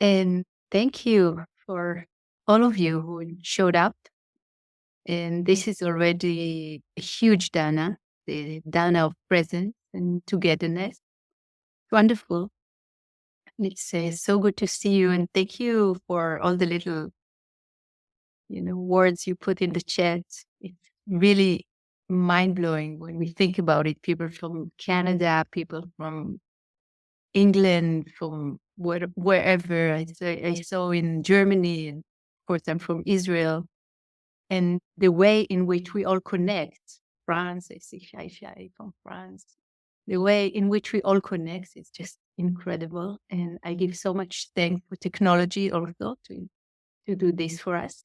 And thank you for all of you who showed up. And this is already a huge dana, the dana of presence and togetherness. Wonderful. And it's so good to see you. And thank you for all the little, words you put in the chat. It's really mind blowing when we think about it. People from Canada, people from England, from wherever. I saw in Germany, and of course, I'm from Israel. And the way in which we all connect, France, I see Shai from France. The way in which we all connect is just incredible. And I give so much thanks for technology also to do this for us.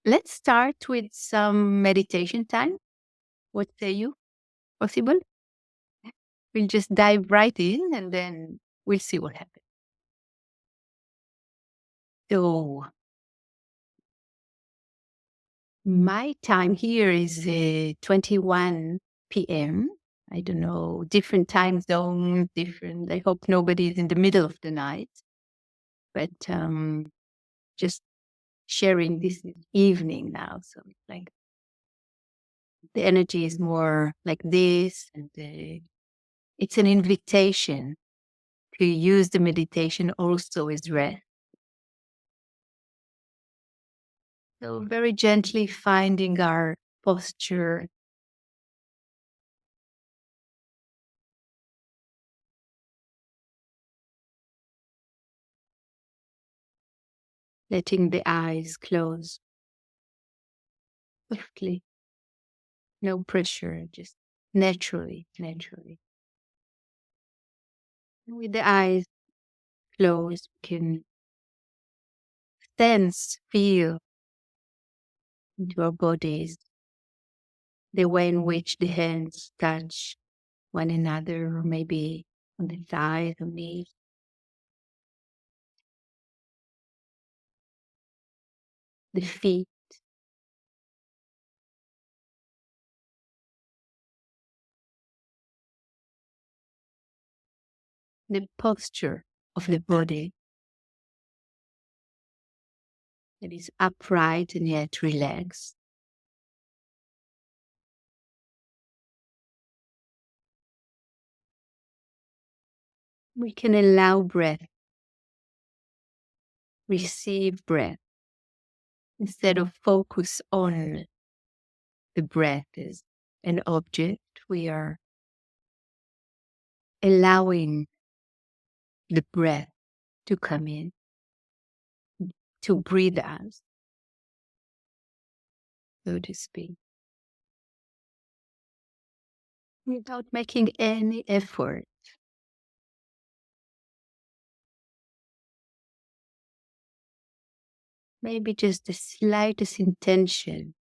Let's start with some meditation time. What say you? Possible? We'll just dive right in and then we'll see what happens. So, my time here is 21 p.m. I don't know, different time zone, different. I hope nobody is in the middle of the night, but just sharing this evening now. So, like, the energy is more like this, and it's an invitation to use the meditation also as rest. So, very gently finding our posture, letting the eyes close softly, no pressure, just naturally. With the eyes closed, we can sense, feel into our bodies the way in which the hands touch one another, or maybe on the thighs or knees. The feet, the posture of the body that is upright and yet relaxed. We can allow breath, receive breath, instead of focus on the breath as an object. We are allowing the breath to come in, to breathe us, so to speak, without making any effort. Maybe just the slightest intention.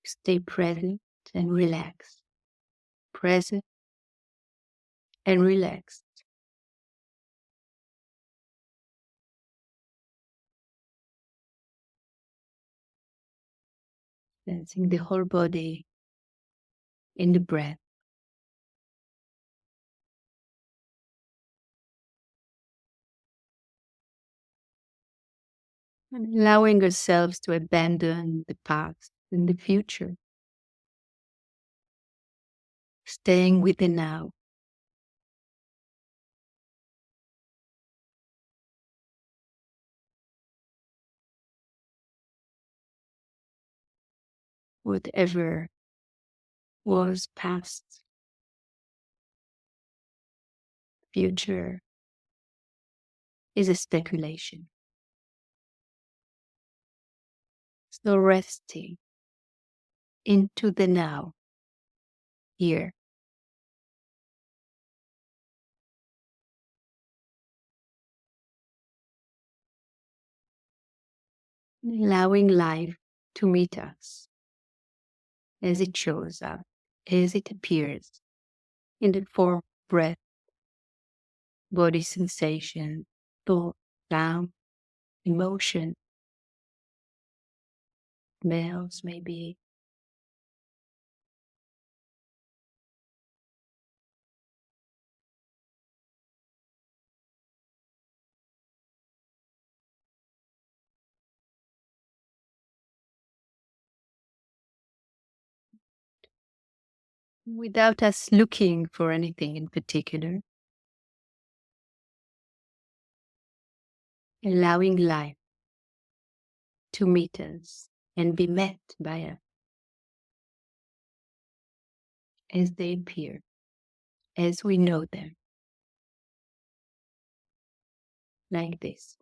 Stay present and relaxed. Present and relaxed. Sensing the whole body in the breath. And allowing ourselves to abandon the past and the future. Staying with the now. Whatever was past, future is a speculation. So resting into the now, here. Allowing life to meet us as it shows up, as it appears in the form of breath, body sensation, thought, sound, emotion, smells maybe. without us looking for anything in particular, allowing life to meet us and be met by us as they appear, as we know them, like this.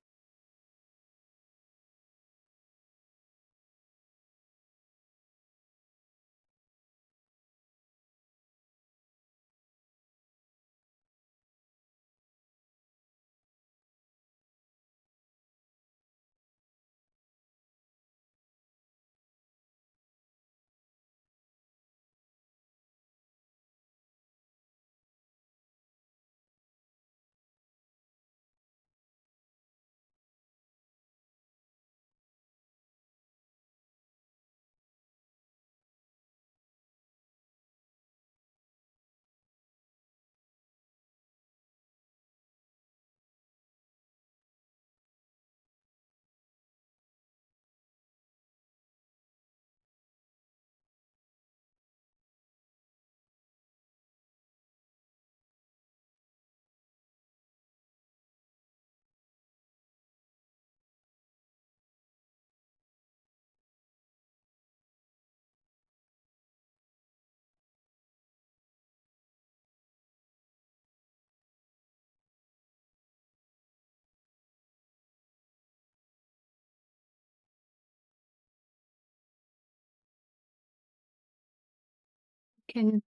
Can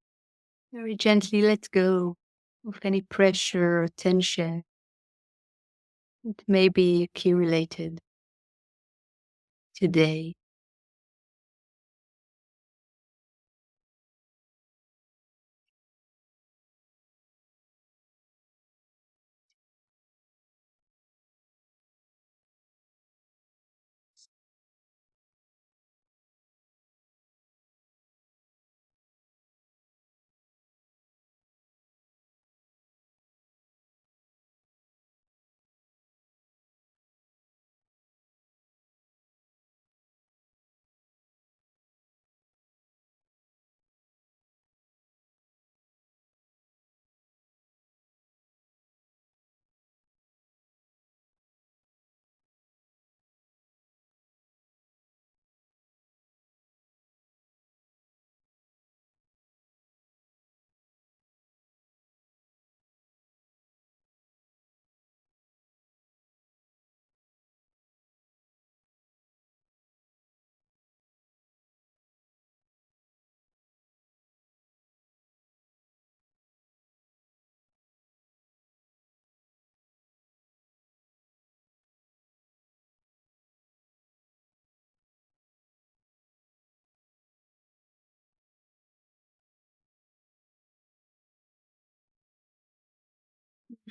very gently let go of any pressure or tension that may be accumulated today.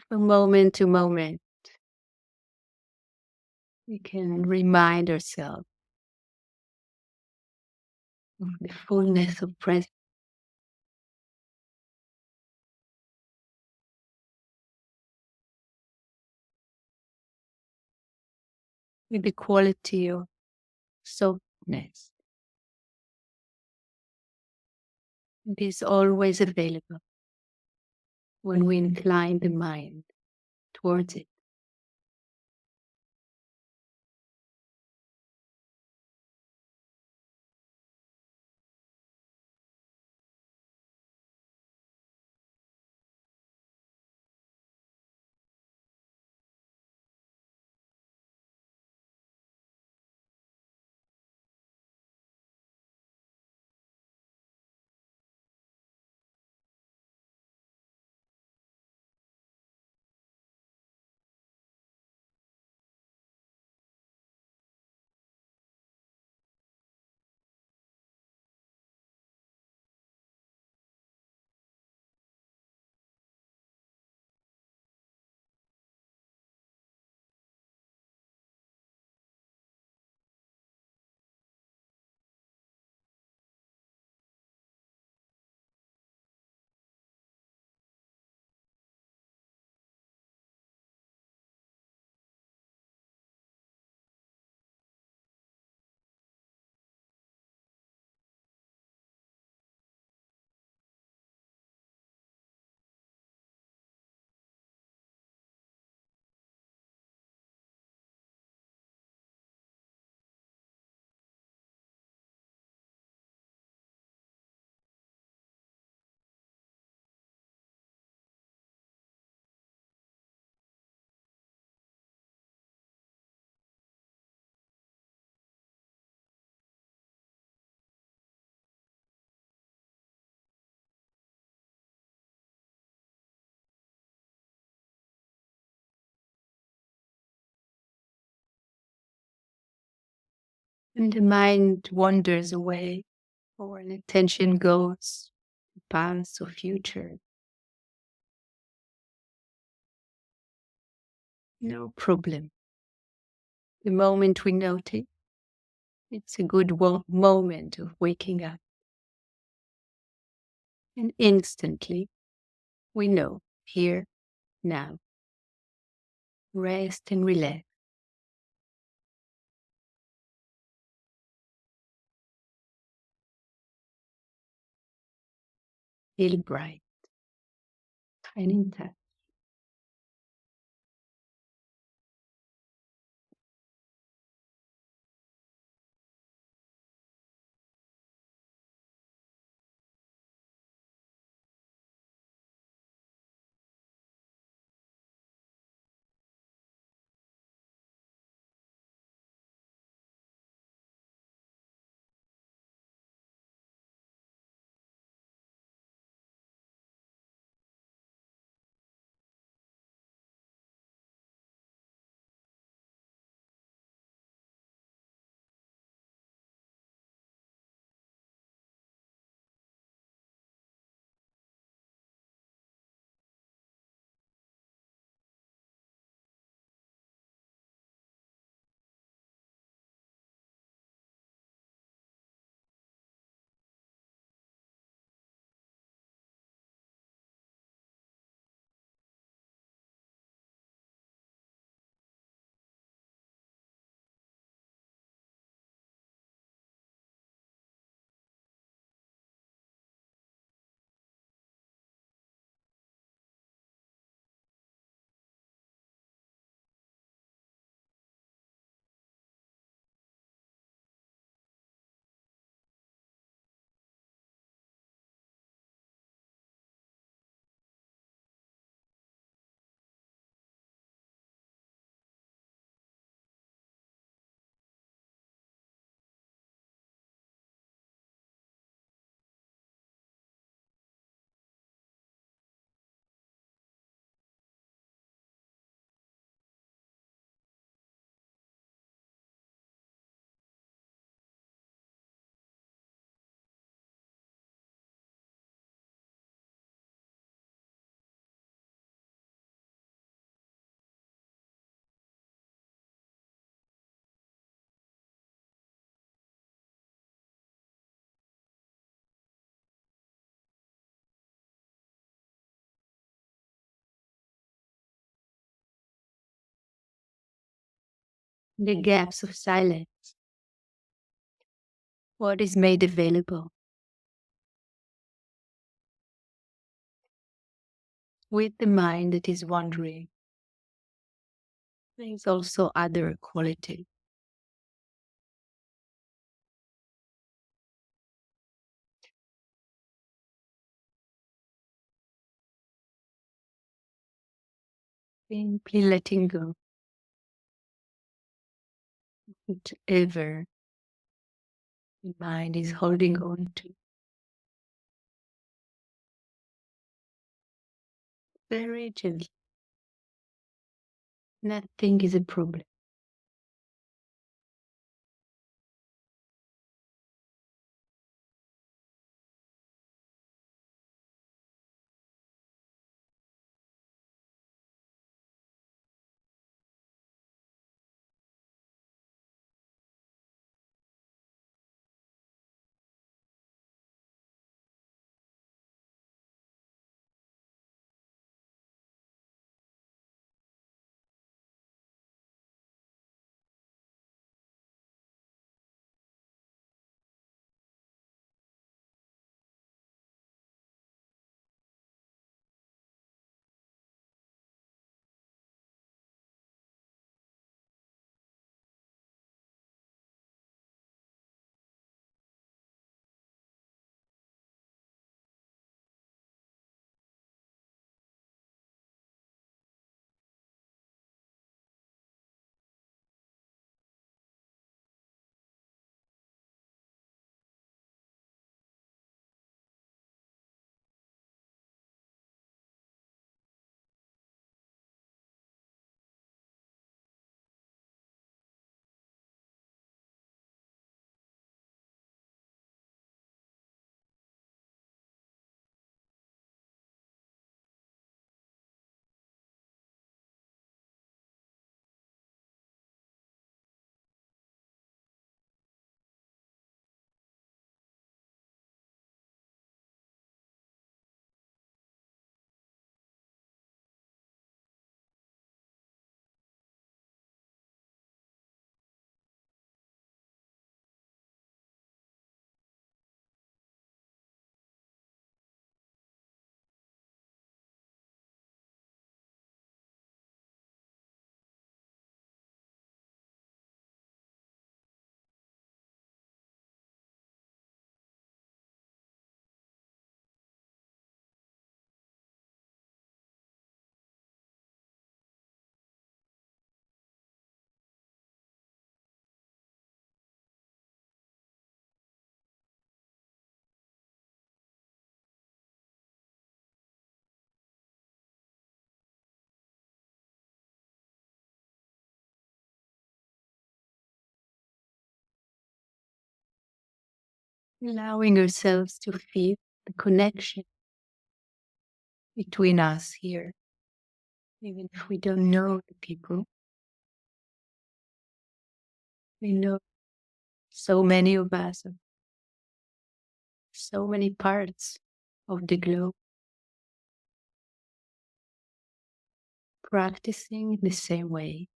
From moment to moment, we can remind ourselves of the fullness of presence, with the quality of softness. It is always available when we incline the mind towards it. And the mind wanders away, or an attention goes to past or future. No problem. The moment we notice, it's a good moment of waking up. And instantly, we know here, now. Rest and relax. Feel bright and intact. The gaps of silence. What is made available with the mind that is wandering. There's also other quality. Simply letting go, whatever the mind is holding on to. Very gently. Nothing is a problem. allowing ourselves to feel the connection between us here, even if we don't know the people. We know so many of us, of so many parts of the globe, practicing the same way.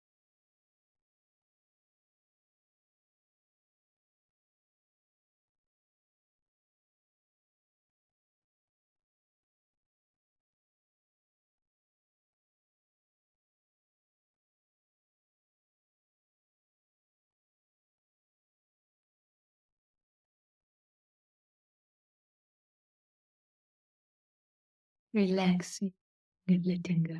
Relaxing and letting go.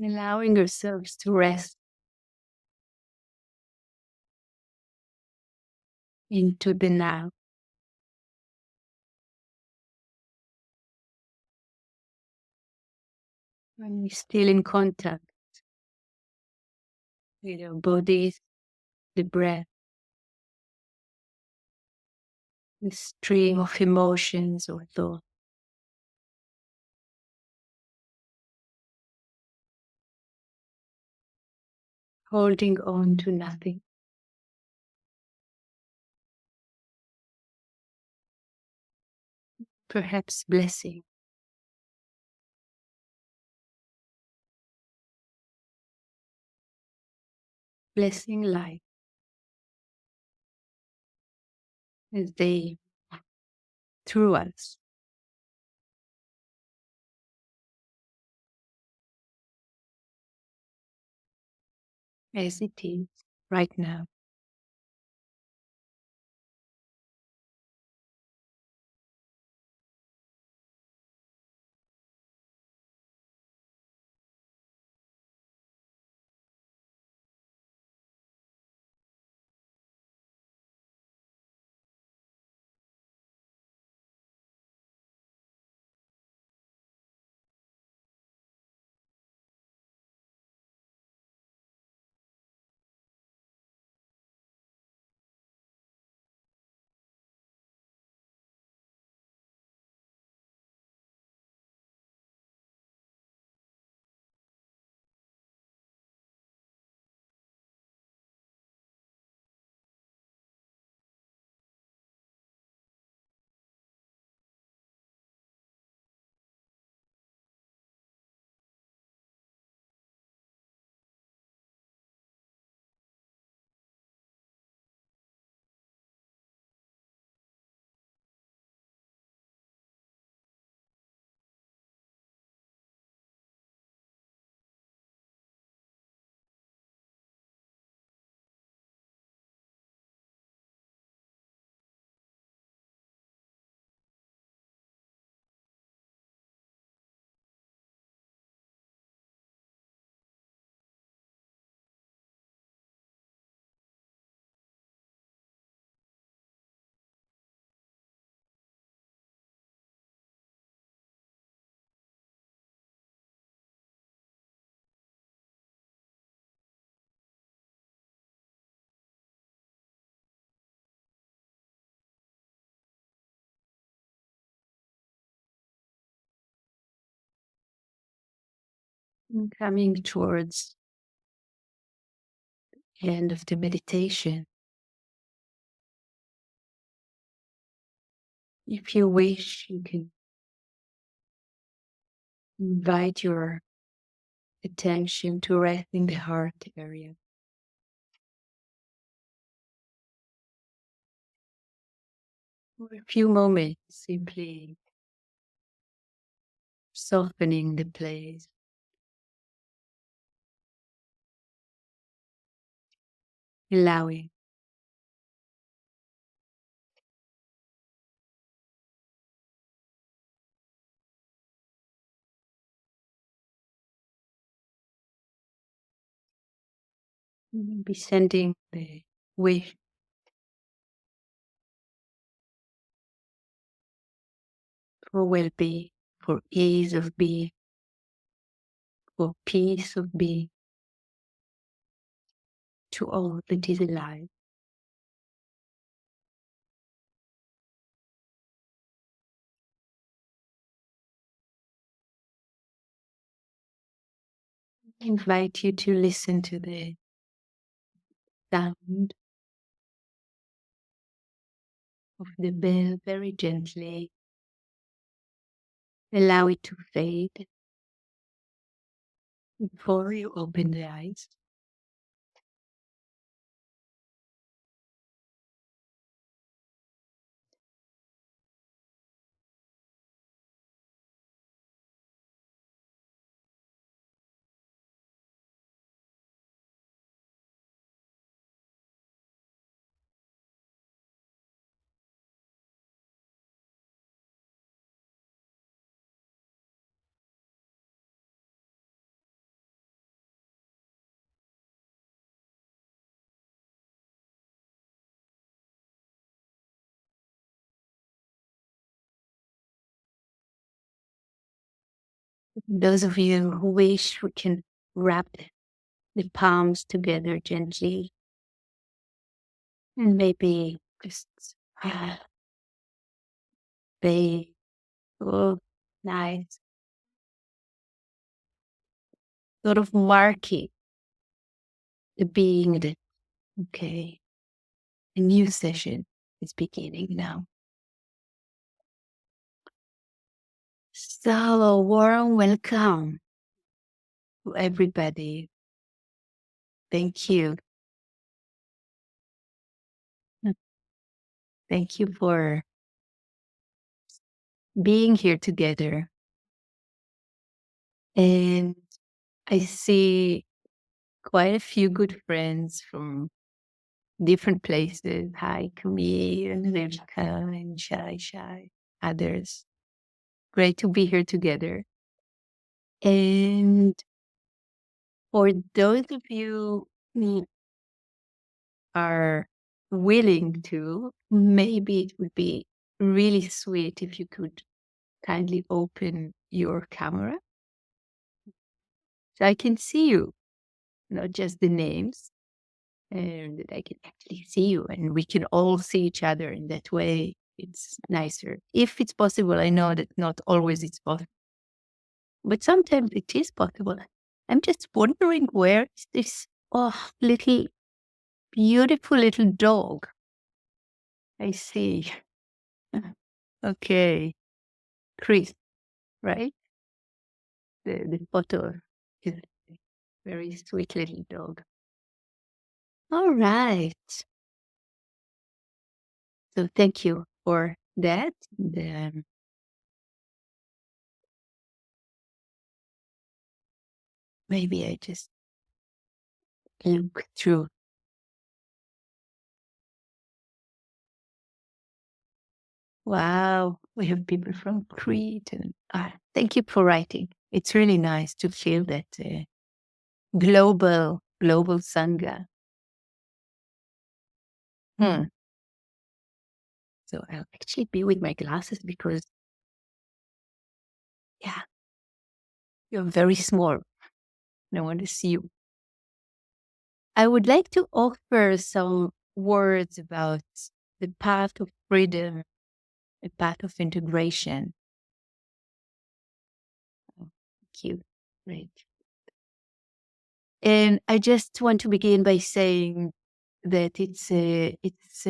Allowing ourselves to rest into the now. When we're still in contact with our bodies, the breath, the stream of emotions or thoughts. holding on to nothing. Perhaps blessing life as they through us, as it is right now. And coming towards the end of the meditation, if you wish, you can invite your attention to rest in the heart area. For a few moments, simply softening the place, allowing maybe sending the wish for well-being, for ease of being, for peace of being to all that is alive. I invite you to listen to the sound of the bell very gently. Allow it to fade before you open the eyes. Those of you who wish, we can wrap the palms together gently and maybe just they oh nice sort of marking the being that, okay, a new session is beginning now. So a warm welcome to everybody. Thank you. Thank you for being here together. And I see quite a few good friends from different places. Hi, Kimhi and Lila and Shai, others. Great to be here together. And for those of you who are willing to, maybe it would be really sweet if you could kindly open your camera so I can see you, not just the names, and that I can actually see you and we can all see each other in that way. It's nicer. If it's possible, I know that not always it's possible, but sometimes it is possible. I'm just wondering, where is this little, beautiful little dog? I see. Okay. Chris, right? The photo is a very sweet little dog. All right. So thank you for that. Maybe I just look through. Wow, we have people from Crete, and thank you for writing. It's really nice to feel that global Sangha. Hmm. So I'll actually be with my glasses because, yeah, you're very small. And I want to see you. I would like to offer some words about the path of freedom, the path of integration. Oh, thank you. Great. And I just want to begin by saying that it's a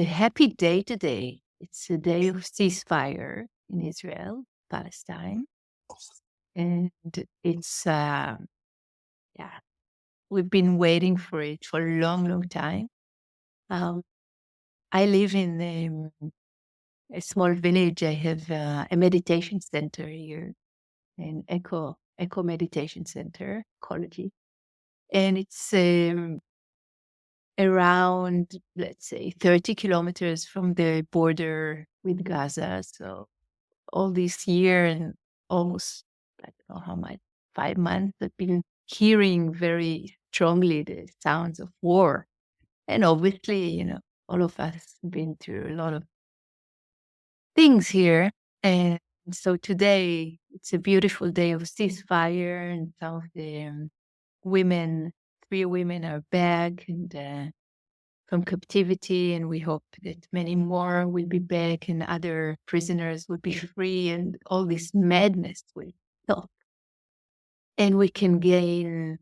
happy day today. It's a day of ceasefire in Israel, Palestine, and it's yeah, we've been waiting for it for a long time. Um, I live in a small village. I have a meditation center here, an eco meditation center, ecology, and it's around, let's say, 30 kilometers from the border with Gaza. So all this year and almost, I don't know how much, 5 months, I've been hearing very strongly the sounds of war. And obviously, all of us have been through a lot of things here. And so today, it's a beautiful day of ceasefire, and some of the women, 3 women are back and from captivity, and we hope that many more will be back and other prisoners will be free, and all this madness will stop. And we can gain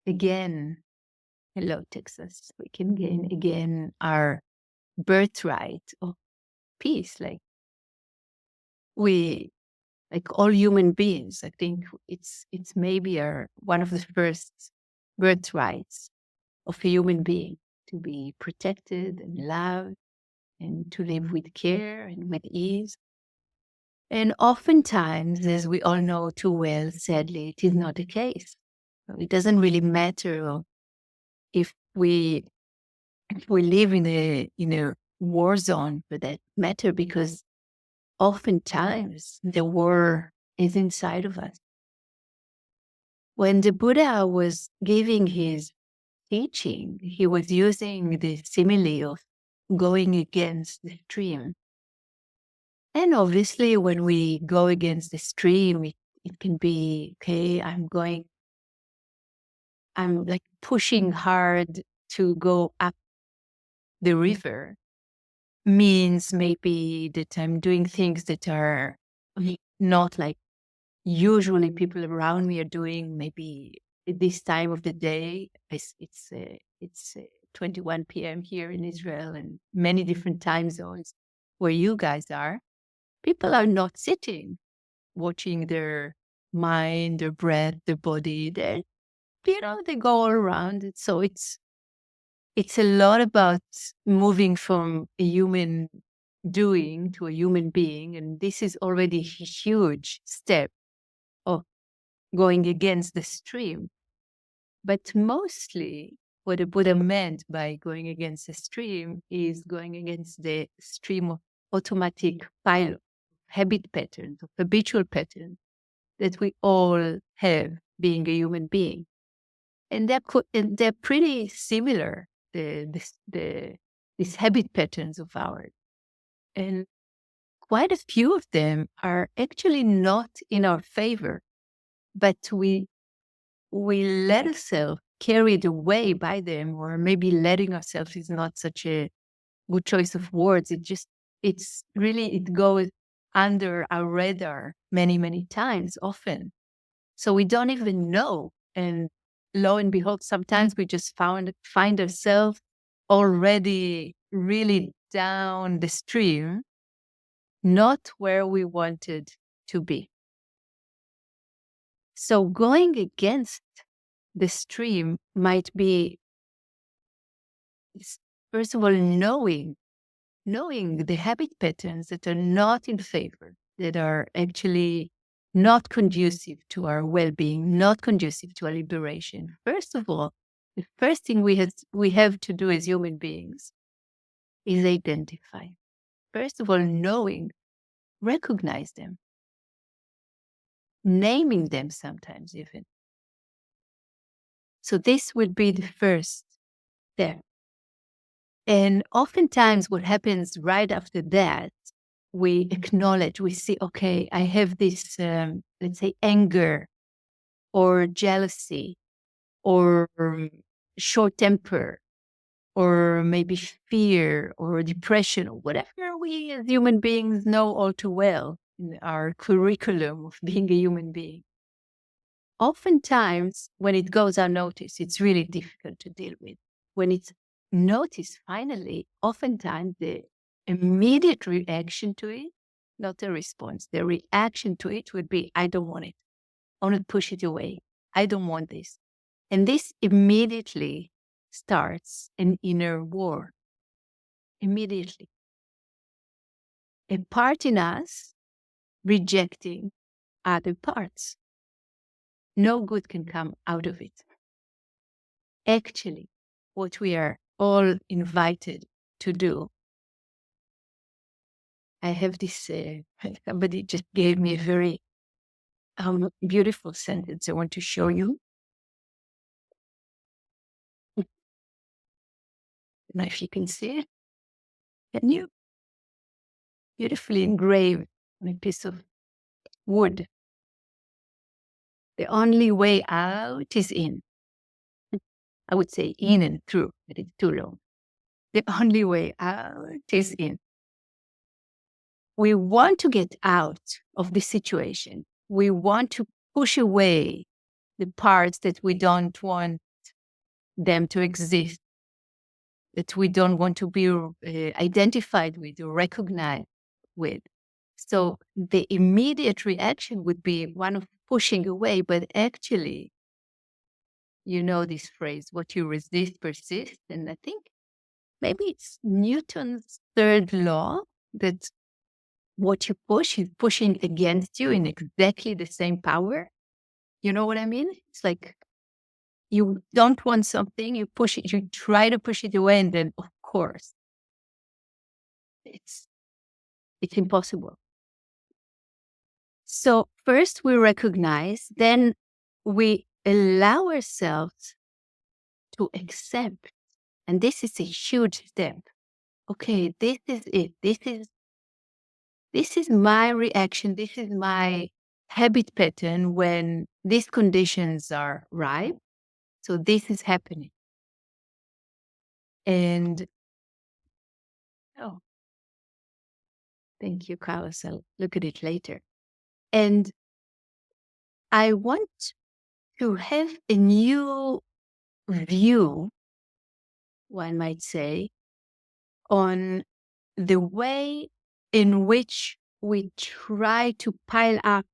again, hello, Texas, we can gain again our birthright of peace. We, like all human beings, I think it's maybe our one of the first birthrights of a human being, to be protected and loved and to live with care and with ease. And oftentimes, as we all know too well, sadly, it is not the case. It doesn't really matter if we live in a war zone for that matter, because oftentimes the war is inside of us. When the Buddha was giving his teaching, he was using the simile of going against the stream. And obviously, when we go against the stream, it can be, okay, I'm like pushing hard to go up the river, means maybe that I'm doing things that are not like usually people around me are doing, maybe at this time of the day. It's 21 p.m. here in Israel and many different time zones where you guys are. People are not sitting, watching their mind, their breath, their body. They go all around. So it's a lot about moving from a human doing to a human being. And this is already a huge step of going against the stream. But mostly what the Buddha meant by going against the stream is going against the stream of automatic pilot, habit patterns, of habitual patterns that we all have being a human being. And they're pretty similar, these habit patterns of ours. And quite a few of them are actually not in our favor, but we let ourselves carried away by them, or maybe letting ourselves is not such a good choice of words. It goes under our radar many, many times, often. So we don't even know. And lo and behold, sometimes we just find ourselves already really down the stream, not where we wanted to be. So going against the stream might be, first of all, knowing the habit patterns that are not in favor, that are actually not conducive to our well-being, not conducive to our liberation. First of all, the first thing we have to do as human beings is identify. First of all, knowing, recognize them, naming them sometimes even. So this would be the first step. And oftentimes what happens right after that, we acknowledge, we see, okay, I have this, let's say, anger or jealousy or short temper or maybe fear or depression or whatever we as human beings know all too well in our curriculum of being a human being. Oftentimes, when it goes unnoticed, it's really difficult to deal with. When it's noticed, finally, oftentimes the immediate reaction to it, not a response, the reaction to it would be, I don't want it. I want to push it away. I don't want this. And this immediately starts an inner war. Immediately. A part in us rejecting other parts. No good can come out of it. Actually, what we are all invited to do. I have this, somebody just gave me a very beautiful sentence I want to show you. I don't know if you can see it. Can you? Beautifully engraved on a piece of wood. The only way out is in. I would say in and through, but it's too long. The only way out is in. We want to get out of the situation. We want to push away the parts that we don't want them to exist, that we don't want to be identified with or recognized with. So the immediate reaction would be one of pushing away, but actually, you know this phrase, what you resist persists. And I think maybe it's Newton's third law that what you push is pushing against you in exactly the same power. You know what I mean? It's like you don't want something, you push it, you try to push it away, and then, of course, it's impossible. So first we recognize, then we allow ourselves to accept. And this is a huge step. Okay, this is it. This is my reaction. This is my habit pattern when these conditions are ripe. So this is happening. And, oh, thank you, Carlos. I'll look at it later. And I want to have a new view, one might say, on the way in which we try to pile up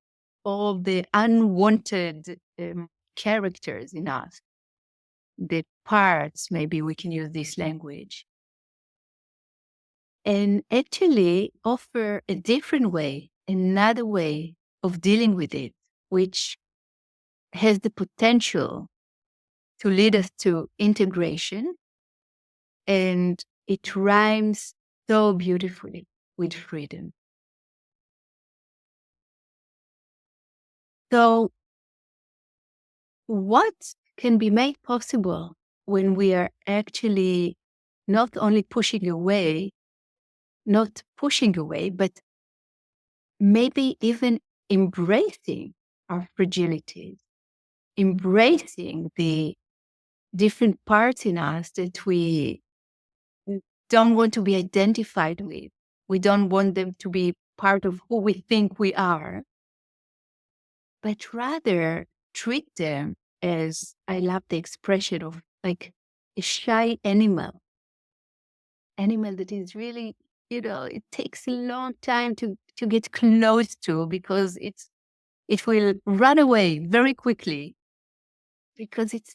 all the unwanted characters in us, the parts, maybe we can use this language, and actually offer a different way, another way of dealing with it, which has the potential to lead us to integration. And it rhymes so beautifully with freedom. So, what can be made possible when we are actually not only not pushing away, but maybe even embracing our fragilities, embracing the different parts in us that we don't want to be identified with. We don't want them to be part of who we think we are, but rather treat them as, I love the expression of like a shy animal that is really, it takes a long time to get close to because it will run away very quickly because it's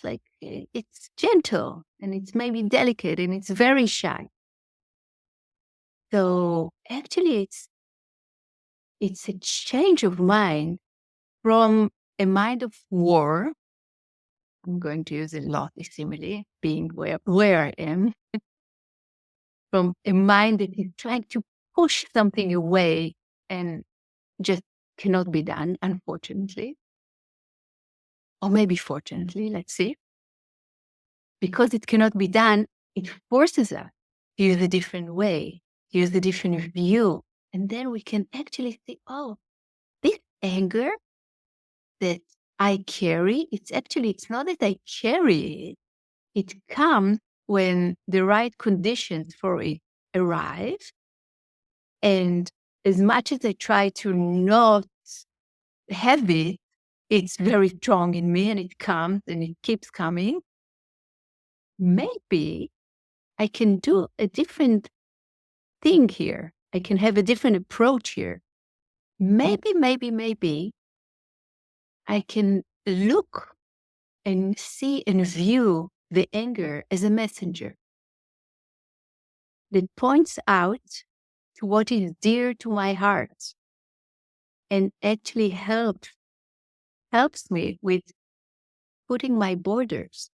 like, it's gentle and it's maybe delicate and it's very shy. So actually it's a change of mind from a mind of war. I'm going to use a lot of simile, being where I am, from a mind that is trying to push something away and just cannot be done, unfortunately. Or maybe fortunately, let's see. Because it cannot be done, it forces us to use a different way, to use a different view. And then we can actually see, oh, this anger that I carry, it's not that I carry it. It comes when the right conditions for it arrive. And as much as I try to not have it, it's very strong in me and it comes and it keeps coming. Maybe I can do a different thing here. I can have a different approach here. Maybe I can look and see and view the anger as a messenger that points out to what is dear to my heart and actually helps me with putting my borders.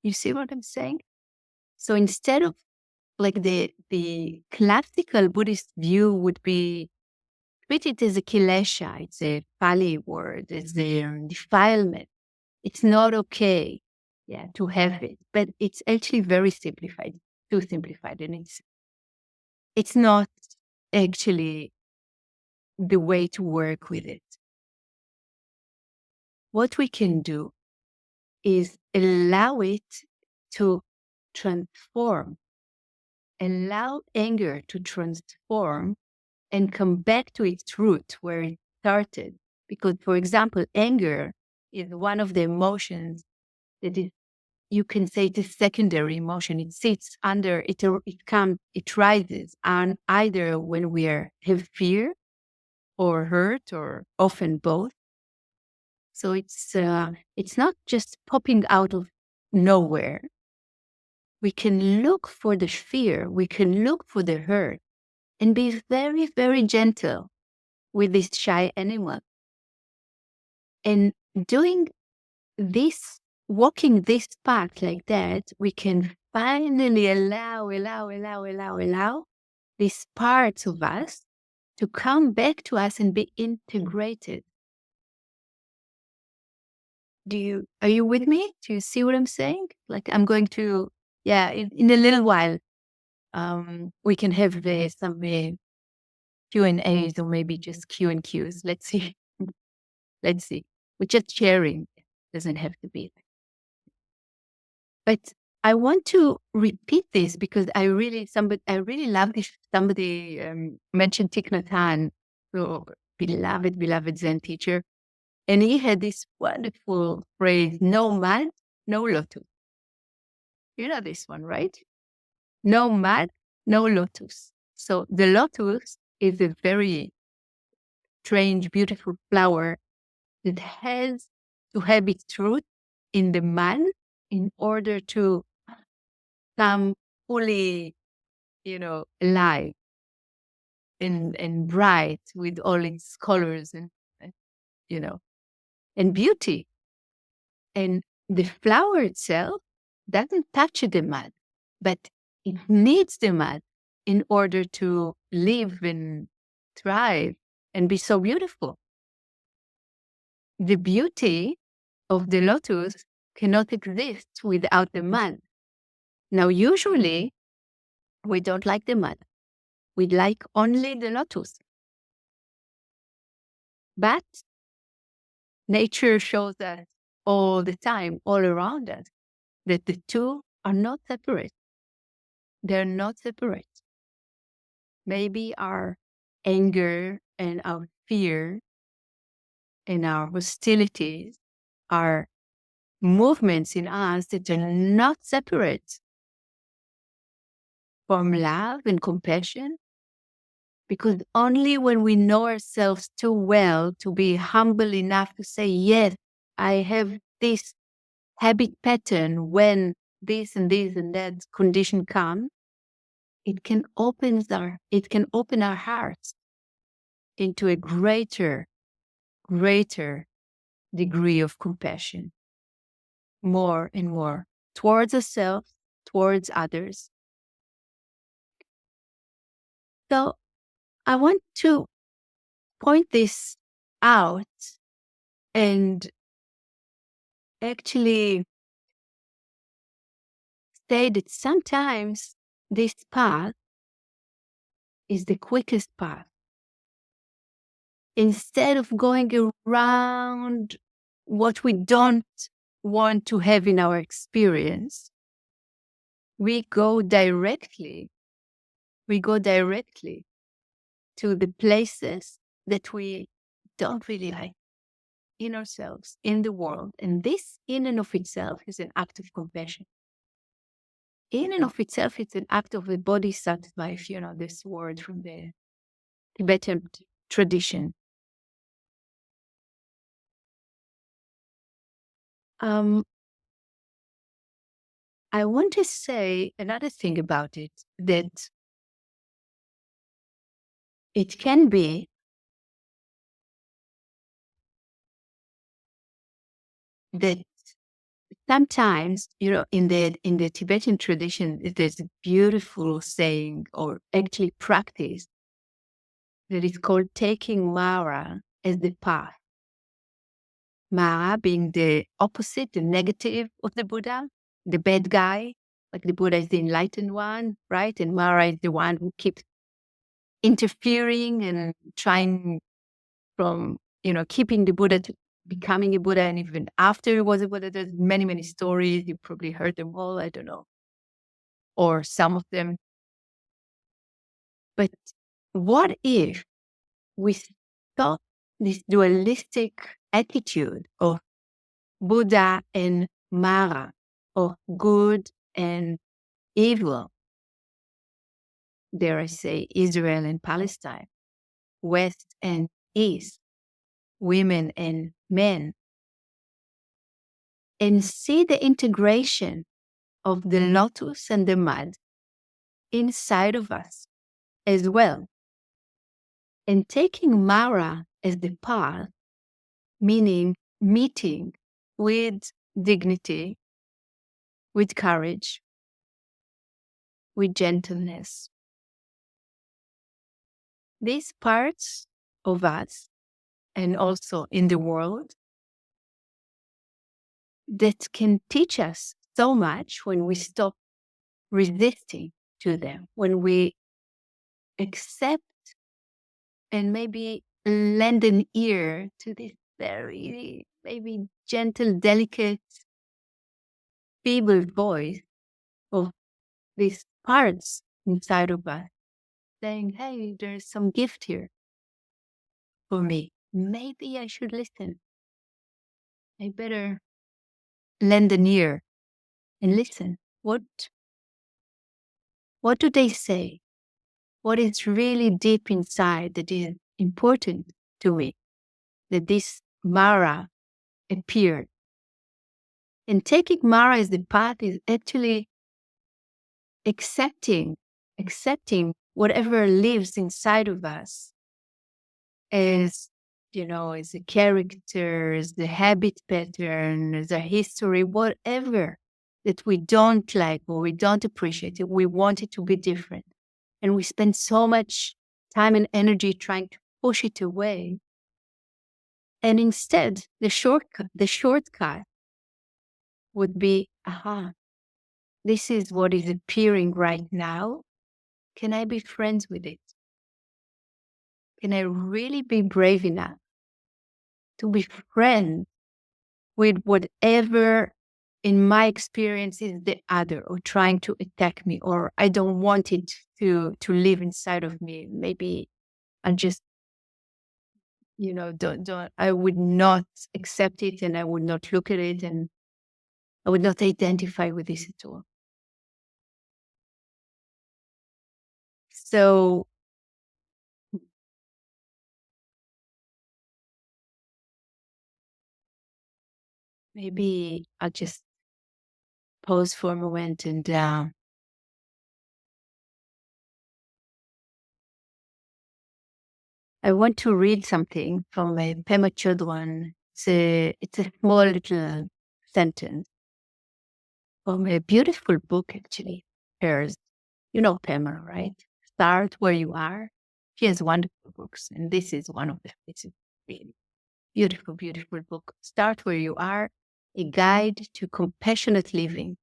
You see what I'm saying? So instead of like the classical Buddhist view would be treat it as a kilesha, it's a Pali word, it's a defilement. It's not okay, to have it, but it's actually very simplified, too simplified, and it's not actually the way to work with it. What we can do is allow it to transform, allow anger to transform and come back to its root where it started. Because, for example, anger is one of the emotions that is, you can say it's a secondary emotion. It sits under, it rises on either when we have fear or hurt or often both. So it's not just popping out of nowhere. We can look for the fear, we can look for the hurt and be very, very gentle with this shy animal. And doing this, walking this path like that, we can finally allow these parts of us to come back to us and be integrated. Are you with me? Do you see what I'm saying? Like I'm going to, in a little while, we can have some Q&As or maybe just Q and Qs. Let's see. Let's see. We're just sharing. It doesn't have to be. But I want to repeat this because I really love this. Somebody mentioned Thich Nhat Hanh, so beloved Zen teacher. And he had this wonderful phrase, no man, no lotus. You know this one, right? No man, no lotus. So the lotus is a very strange, beautiful flower that has to have its root in the mud in order to come fully, alive and bright with all its colors and, you know, and beauty. And the flower itself doesn't touch the mud, but it needs the mud in order to live and thrive and be so beautiful. The beauty of the lotus cannot exist without the mud. Now, usually, we don't like the mud. We like only the lotus. But nature shows us all the time, all around us, that the two are not separate. They're not separate. Maybe our anger and our fear and our hostilities are movements in us that are not separate from love and compassion, because only when we know ourselves too well to be humble enough to say, yes, I have this habit pattern when this and this and that condition come, it can open our hearts into a greater degree of compassion, more and more towards ourselves, towards others. So I want to point this out and actually say that sometimes this path is the quickest path. Instead of going around what we don't want to have in our experience, we go directly to the places that we don't really like in ourselves, in the world. And this in and of itself is an act of compassion. In and of itself, it's an act of a bodhisattva, if you know this word from the Tibetan tradition. I want to say another thing about it, that it can be that sometimes, in the Tibetan tradition, there's a beautiful saying or actually practice that is called taking Mara as the path. Mara being the opposite, the negative of the Buddha, the bad guy, like the Buddha is the enlightened one, right? And Mara is the one who keeps interfering and trying from, keeping the Buddha to becoming a Buddha. And even after he was a Buddha, there's many, many stories. You probably heard them all, I don't know, or some of them. But what if we stop this dualistic attitude of Buddha and Mara, of good and evil, dare I say, Israel and Palestine, West and East, women and men, and see the integration of the lotus and the mud inside of us as well. And taking Mara as the path, meaning meeting with dignity, with courage, with gentleness. These parts of us and also in the world that can teach us so much when we stop resisting to them, when we accept and maybe lend an ear to this very maybe gentle, delicate, feeble voice of these parts inside of us saying, hey, there's some gift here for me. Maybe I should listen. I better lend an ear and listen. What do they say? What is really deep inside that is important to me? That this Mara appeared. And taking Mara as the path is actually accepting, accepting whatever lives inside of us as, as a character, as the habit pattern, as a history, whatever that we don't like or we don't appreciate it. We want it to be different. And we spend so much time and energy trying to push it away. And instead, the shortcut would be, this is what is appearing right now. Can I be friends with it? Can I really be brave enough to be friends with whatever, in my experience, is the other or trying to attack me, or I don't want it to live inside of me? Maybe I just, don't, I would not accept it, and I would not look at it, and I would not identify with this at all. So maybe I'll just pause for a moment and I want to read something from Pema Chodron. It's a small little sentence from a beautiful book, actually. Hers. You know Pema, right? Start Where You Are. She has wonderful books, and this is one of them. It's a really beautiful, beautiful book. Start Where You Are, A Guide to Compassionate Living.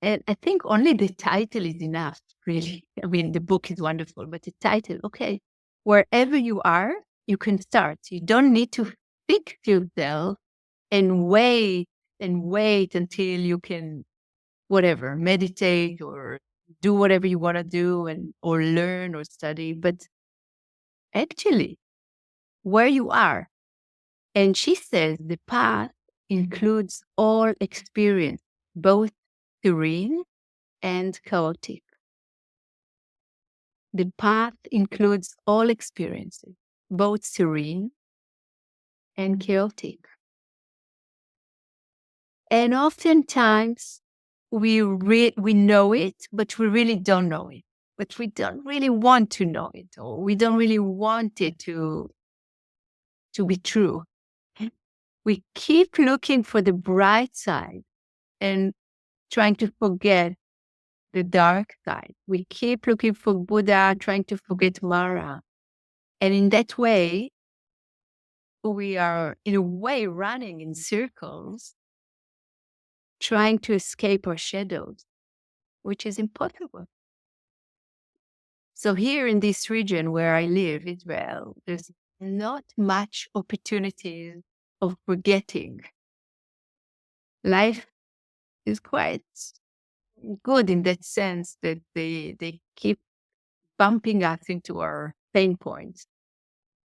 And I think only the title is enough, really. I mean, the book is wonderful, but the title, okay, wherever you are, you can start. You don't need to fix yourself and wait until you can, whatever, meditate or do whatever you want to do or learn or study. But actually, where you are. And she says the path includes all experience, both serene and chaotic. The path includes all experiences, both serene and chaotic. And oftentimes we know it, but we really don't know it. But we don't really want to know it, or we don't really want it to be true. We keep looking for the bright side and trying to forget the dark side. We keep looking for Buddha, trying to forget Mara. And in that way, we are, in a way, running in circles, trying to escape our shadows, which is impossible. So here in this region where I live, Israel, there's not much opportunities of forgetting. Life is quite good in that sense that they keep bumping us into our pain points.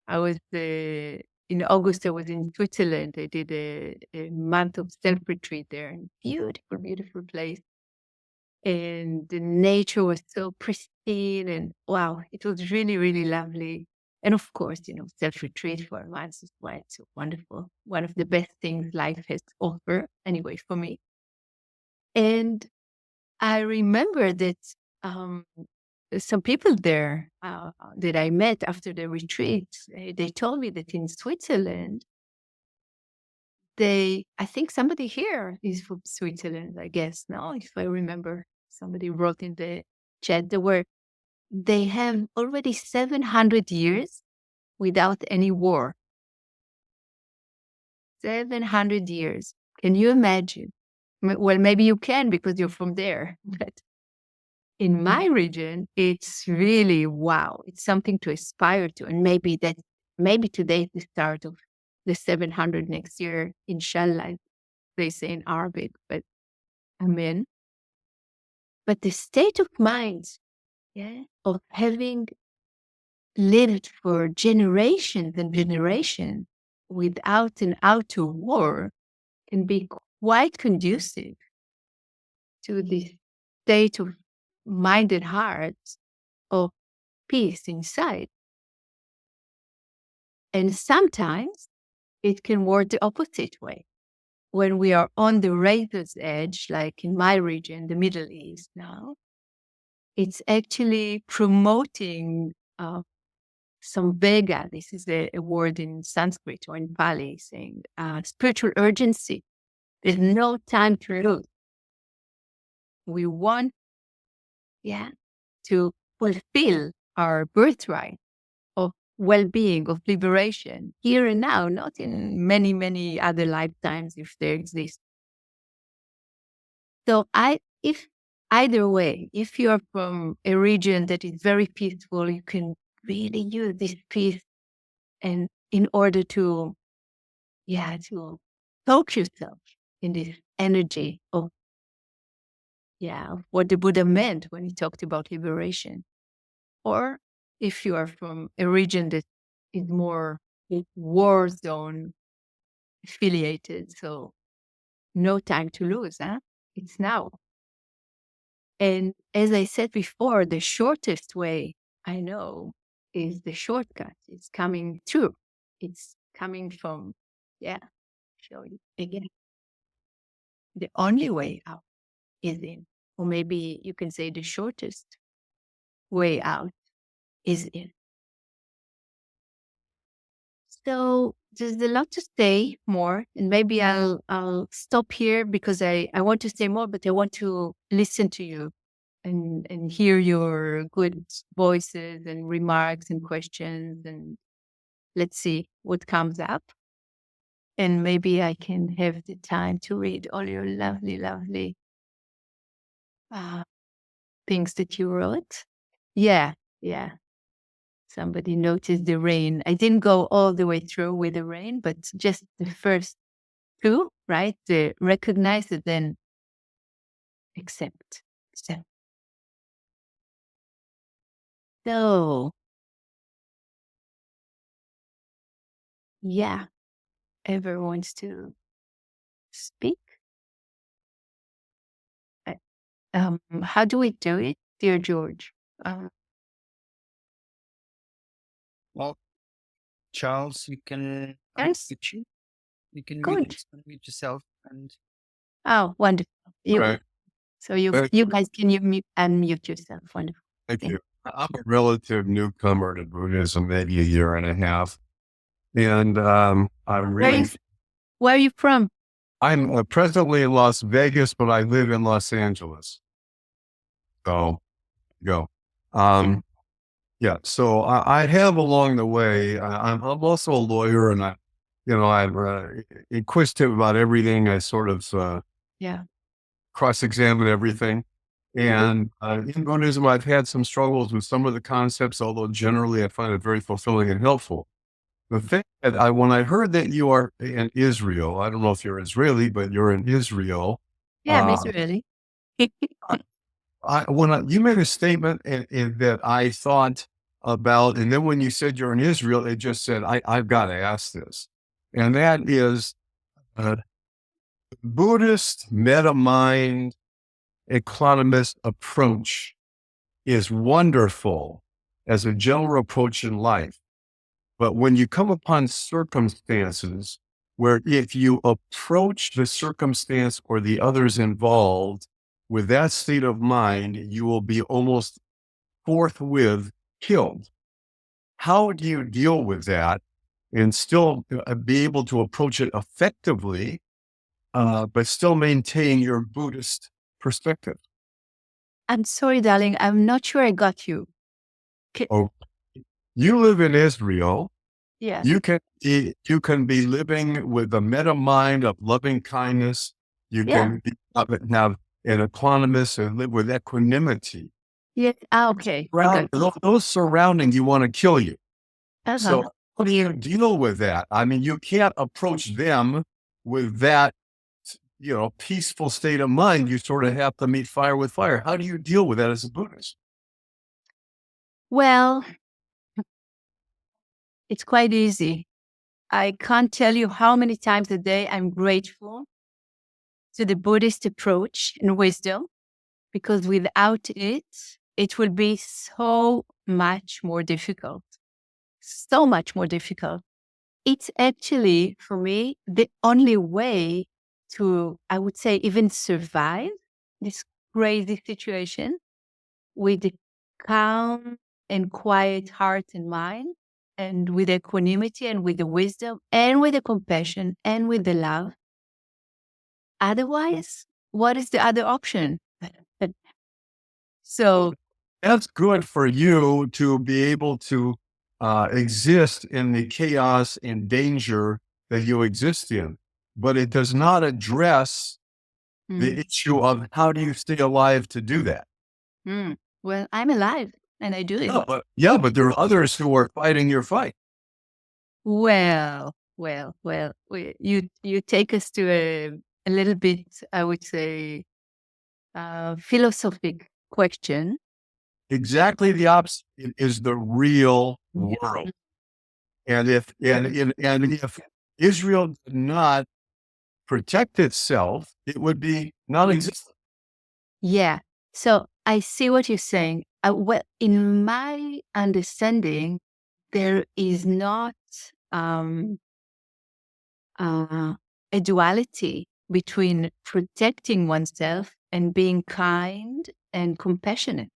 I was in August. I was in Switzerland. I did a month of self retreat there. Beautiful, beautiful place, and the nature was so pristine. And wow, it was really, really lovely. And of course, self retreat for a month is why it's so wonderful. One of the best things life has to offer, anyway, for me. And I remember that um, some people there that I met after the retreat, they told me that in Switzerland, I think somebody here is from Switzerland, I guess, no, if I remember, somebody wrote in the chat, they have already 700 years without any war. 700 years. Can you imagine? Well, maybe you can because you're from there, but in my region, it's really wow. It's something to aspire to. And maybe today is the start of the 700 next year, inshallah, they say in Arabic, but amen. But the state of mind, of having lived for generations and generations without an outer war, can be quite conducive to the state of mind and heart of peace inside. And sometimes it can work the opposite way. When we are on the razor's edge, like in my region, the Middle East now, it's actually promoting samvega. This is a word in Sanskrit or in Pali saying spiritual urgency. There's no time to lose. We want, to fulfill our birthright of well-being, of liberation, here and now, not in many, many other lifetimes if they exist. So if either way, if you're from a region that is very peaceful, you can really use this peace and in order to soak yourself in this energy of what the Buddha meant when he talked about liberation. Or if you are from a region that is more war zone affiliated, so no time to lose, it's now. And as I said before, the shortest way I know is the shortcut. It's coming through. It's coming from, show you again. The only way out is in, or maybe you can say the shortest way out is in. So there's a lot to say more, and maybe I'll stop here because I want to say more, but I want to listen to you and hear your good voices and remarks and questions, and let's see what comes up. And maybe I can have the time to read all your lovely, lovely things that you wrote. Yeah. Somebody noticed the rain. I didn't go all the way through with the rain, but just the first two, right? The recognize it, then accept. So, ever wants to speak? How do we do it, dear George? Well, Charles, you can Yes. you can Good. mute yourself and Oh, wonderful. Right. So you guys can unmute yourself. Wonderful. Thank you. I'm a relative newcomer to Buddhism, maybe a year and a half. And I'm really, Where are you from? I'm presently in Las Vegas, but I live in Los Angeles. So go. So I have along the way, I'm also a lawyer and I'm inquisitive about everything. I sort of cross-examine everything. And in Buddhism, I've had some struggles with some of the concepts, although generally I find it very fulfilling and helpful. The thing that when I heard that you are in Israel, I don't know if you're Israeli, but you're in Israel. Yeah, I'm Israeli. You made a statement that I thought about, and then when you said you're in Israel, it just said, I've got to ask this. And that is Buddhist meta-mind economist approach is wonderful as a general approach in life. But when you come upon circumstances where if you approach the circumstance or the others involved with that state of mind, you will be almost forthwith killed. How do you deal with that and still be able to approach it effectively, but still maintain your Buddhist perspective? I'm sorry, darling. I'm not sure I got you. You live in Israel. Yeah. You can be living with a meta mind of loving kindness. You can have an equanimous and live with equanimity. Yeah. Okay. Those surroundings you want to kill you. So how do you deal with that? I mean, you can't approach them with that, peaceful state of mind. You sort of have to meet fire with fire. How do you deal with that as a Buddhist? Well, it's quite easy. I can't tell you how many times a day I'm grateful to the Buddhist approach and wisdom, because without it, it will be so much more difficult. So much more difficult. It's actually, for me, the only way to, I would say, even survive this crazy situation with a calm and quiet heart and mind, and with equanimity and with the wisdom and with the compassion and with the love. Otherwise, what is the other option? So, That's good for you to be able to exist in the chaos and danger that you exist in, but it does not address the mm, issue of how do you stay alive to do that. well, I'm alive and I do it. But there are others who are fighting your fight. Well, you take us to a little bit, I would say, philosophic question. Exactly the opposite is the real world. And if Israel did not protect itself, it would be non-existent. Yeah. So I see what you're saying. Well, in my understanding, there is not um, a duality between protecting oneself and being kind and compassionate.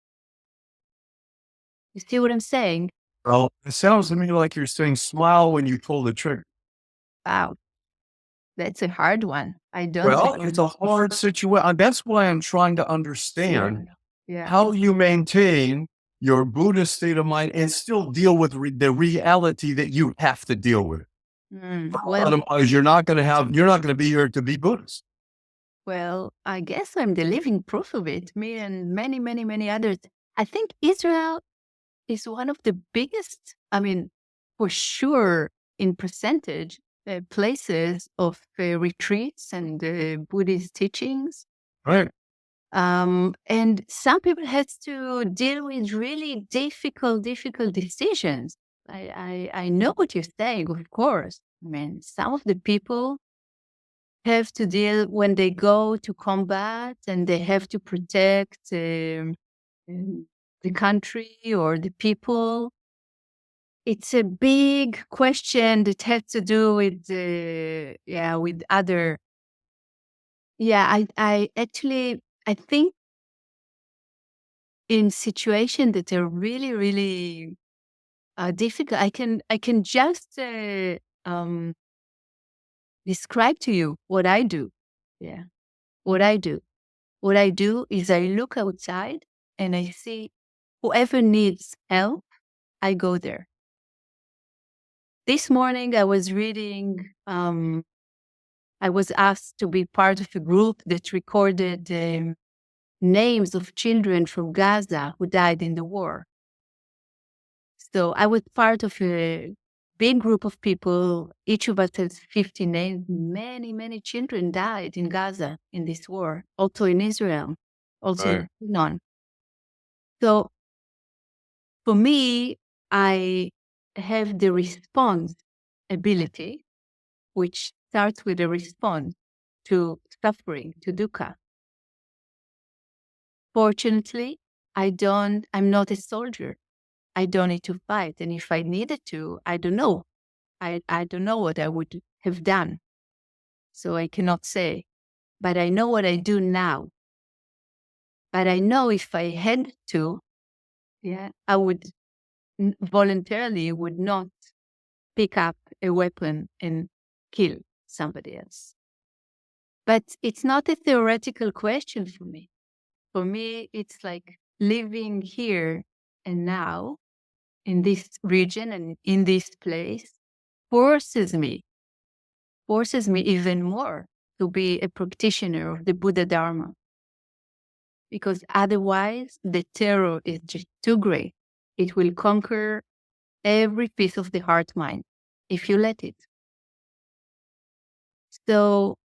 You see what I'm saying? Well, it sounds to me like you're saying smile when you pull the trigger. Wow, that's a hard one. I don't Well, think it's a hard situation. That's why I'm trying to understand yeah. how you maintain your Buddhist state of mind and still deal with the reality that you have to deal with. Well, Otherwise, you're not going to be here to be Buddhist. well, I guess I'm the living proof of it. Me and many, many, many others. I think Israel is one of the biggest, I mean, for sure, in percentage, places of retreats and Buddhist teachings. Right. And some people has to deal with really difficult decisions. I know what you're saying, of course. I mean, some of the people have to deal when they go to combat and they have to protect the country or the people. It's a big question that has to do with with other. Yeah, I actually I think in situations that are really really difficult, I can just describe to you what I do. Yeah, what I do. What I do is I look outside and I see whoever needs help, I go there. This morning I was reading, I was asked to be part of a group that recorded names of children from Gaza who died in the war. So I was part of a big group of people. Each of us has 50 names. Many, many children died in Gaza in this war, also in Israel, also in Lebanon. So for me, I have the response ability, which starts with a response to suffering, to dukkha. Fortunately, I'm not a soldier. I don't need to fight. And if I needed to, I don't know. I don't know what I would have done. So I cannot say. But I know what I do now. But I know if I had to, I would voluntarily would not pick up a weapon and kill somebody else. But it's not a theoretical question for me. For me, it's like living here and now in this region and in this place forces me even more to be a practitioner of the Buddha Dharma. Because otherwise, the terror is just too great. It will conquer every piece of the heart mind if you let it. So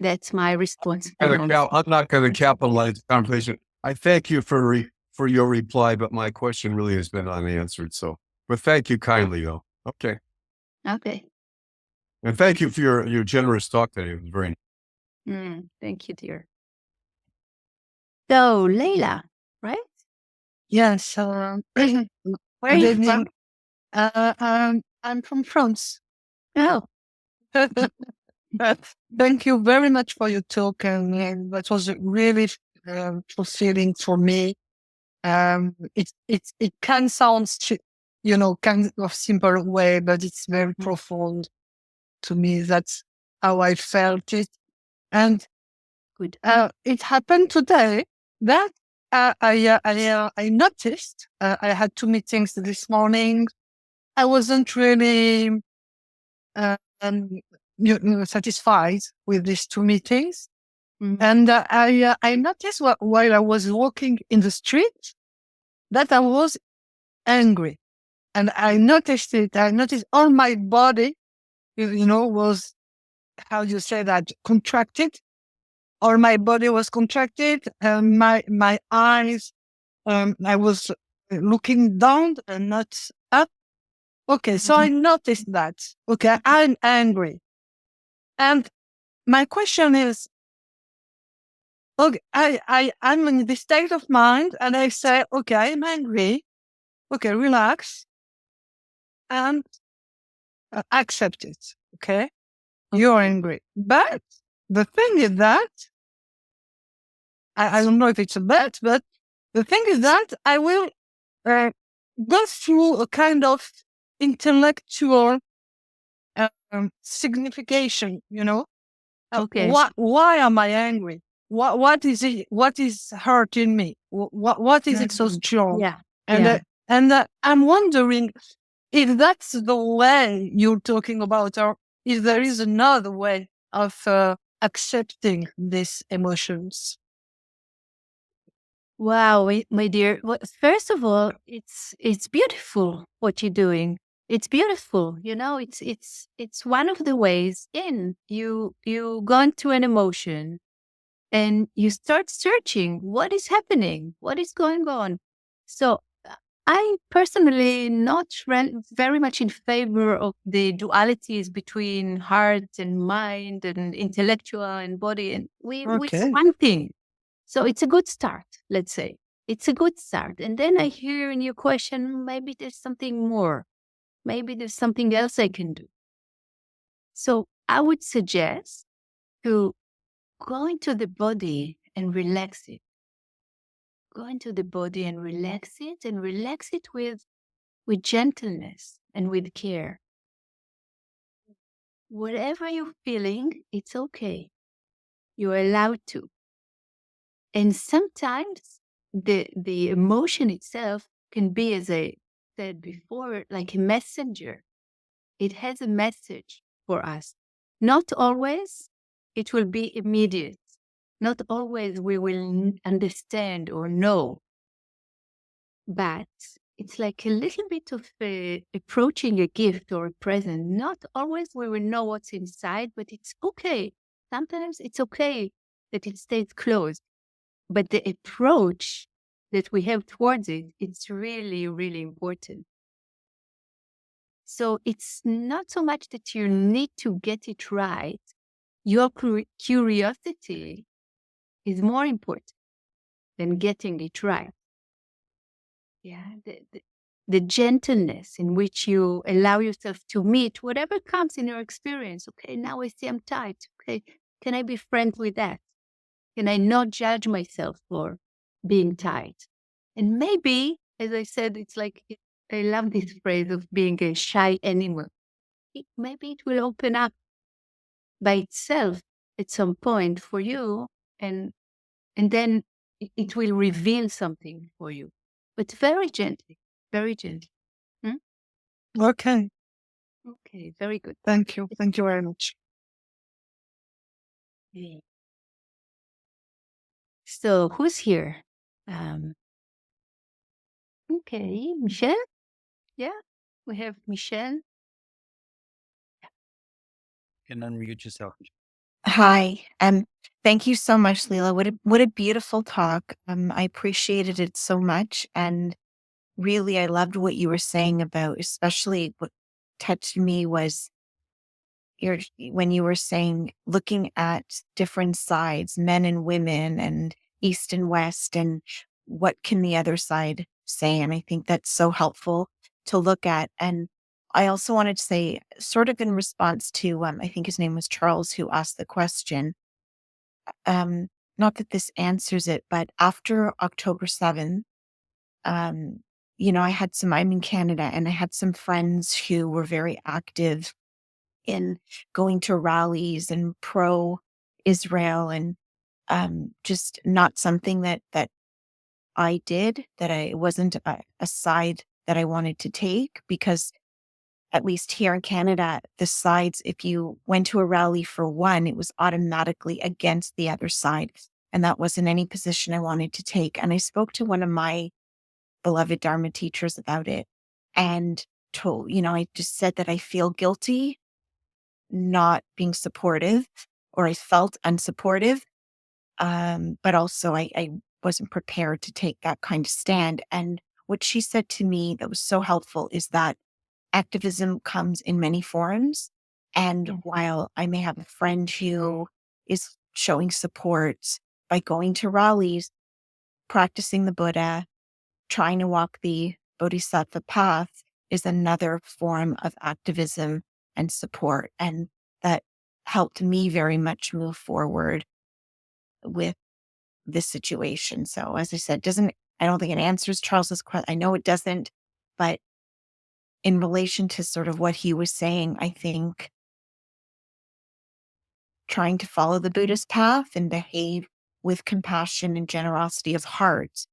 that's my response. I'm not going to capitalize the conversation. I thank you for your reply, but my question really has been unanswered. So, but thank you kindly, though. Okay. Okay. And thank you for your generous talk today. It was very Thank you, dear. So, Leila, right? Yes. Where are Good you evening. from? I'm from France. Oh, Thank you very much for your talk, and that was really fulfilling for me. It can sound, kind of simple way, but it's very profound to me. That's how I felt it, and good. it happened today that I noticed I had 2 meetings this morning. I wasn't really um, satisfied with these 2 meetings. Mm. And I noticed while I was walking in the street that I was angry. And I noticed it. I noticed all my body, was, how do you say that, contracted. All my body was contracted. My eyes, I was looking down and not up. Okay, so I noticed that. Okay, I'm angry. And my question is, okay, I'm in this state of mind and I say, okay, I'm angry. Okay, relax and accept it. Okay, you're angry. But the thing is that, I don't know if it's a bet, but the thing is that I will go through a kind of intellectual signification, Okay. Why am I angry? What is it? What is hurting me? What is it so strong? Yeah. And Yeah. I'm wondering if that's the way you're talking about, or if there is another way of accepting these emotions. Wow, my dear. Well, first of all, it's beautiful what you're doing. It's beautiful. It's one of the ways in. You go into an emotion and you start searching what is happening, what is going on. So I personally not very much in favor of the dualities between heart and mind and intellectual and body, and it's Okay. one thing. So it's a good start, let's say. It's a good start. And then I hear in your question, maybe there's something more. Maybe there's something else I can do. So I would suggest to go into the body and relax it. Go into the body and relax it with gentleness and with care. Whatever you're feeling, it's okay. You're allowed to. And sometimes the emotion itself can be, as I said before, like a messenger. It has a message for us. Not always it will be immediate. Not always we will understand or know. But it's like a little bit of approaching a gift or a present. Not always we will know what's inside, but it's okay. Sometimes it's okay that it stays closed. But the approach that we have towards it, it's really, really important. So it's not so much that you need to get it right. Your curiosity is more important than getting it right. Yeah, the gentleness in which you allow yourself to meet whatever comes in your experience. Okay, now I see I'm tired. Okay, can I be friends with that? Can I not judge myself for being tired? And maybe, as I said, it's like, I love this phrase of being a shy animal. Maybe it will open up by itself at some point for you, and then it will reveal something for you, but very gently, very gently. Okay. Okay, very good. Thank you. Thank you very much. Okay. So who's here? Okay, Michelle? Yeah, we have Michelle. You can unmute yourself. Hi. Thank you so much, Lila. What a beautiful talk. I appreciated it so much. And really I loved what you were saying about, especially what touched me was when you were saying looking at different sides, men and women and East and West, and what can the other side say? And I think that's so helpful to look at. And I also wanted to say, sort of in response to, I think his name was Charles, who asked the question, not that this answers it, but after October 7th, I'm in Canada, and I had some friends who were very active in going to rallies and pro Israel, and just not something that I did, that I wasn't a side that I wanted to take, because at least here in Canada, the sides, if you went to a rally for one, it was automatically against the other side. And that wasn't any position I wanted to take. And I spoke to one of my beloved Dharma teachers about it, and I just said that I feel guilty not being supportive, or I felt unsupportive. But also I wasn't prepared to take that kind of stand. And what she said to me that was so helpful is that activism comes in many forms. And while I may have a friend who is showing support by going to rallies, practicing the Buddha, trying to walk the Bodhisattva path, is another form of activism and support. And that helped me very much move forward with this situation. So as I said, I don't think it answers Charles's question. I know it doesn't, but in relation to sort of what he was saying, I think trying to follow the Buddhist path and behave with compassion and generosity of heart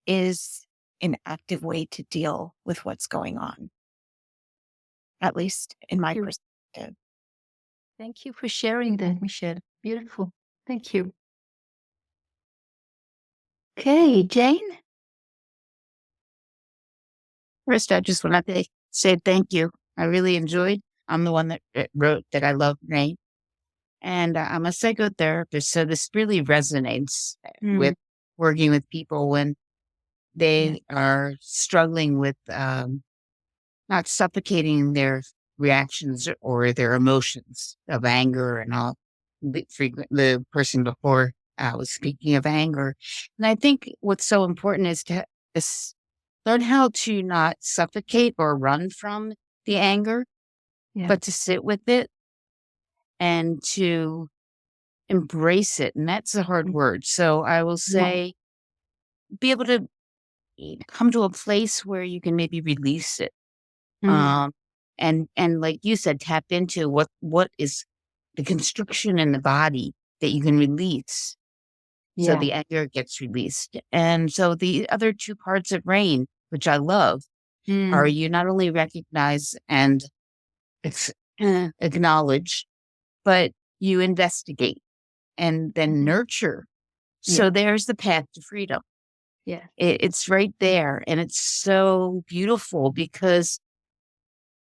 is an active way to deal with what's going on, at least in my perspective. Thank you for sharing that, Michelle. Beautiful. Thank you. Okay, Jane? First, I just want to say thank you. I really enjoyed. I'm the one that wrote that I love rain. And I'm a psychotherapist, so this really resonates with working with people when they are struggling with not suffocating their reactions or their emotions of anger and all. The person before was speaking of anger. And I think what's so important is to learn how to not suffocate or run from the anger, but to sit with it and to embrace it. And that's a hard word. So I will say, be able to come to a place where you can maybe release it. And like you said, tap into what is the constriction in the body that you can release. So the anger gets released. And so the other two parts of rain, which I love, are you not only recognize and acknowledge, but you investigate and then nurture. So there's the path to freedom. Yeah. It's right there. And it's so beautiful because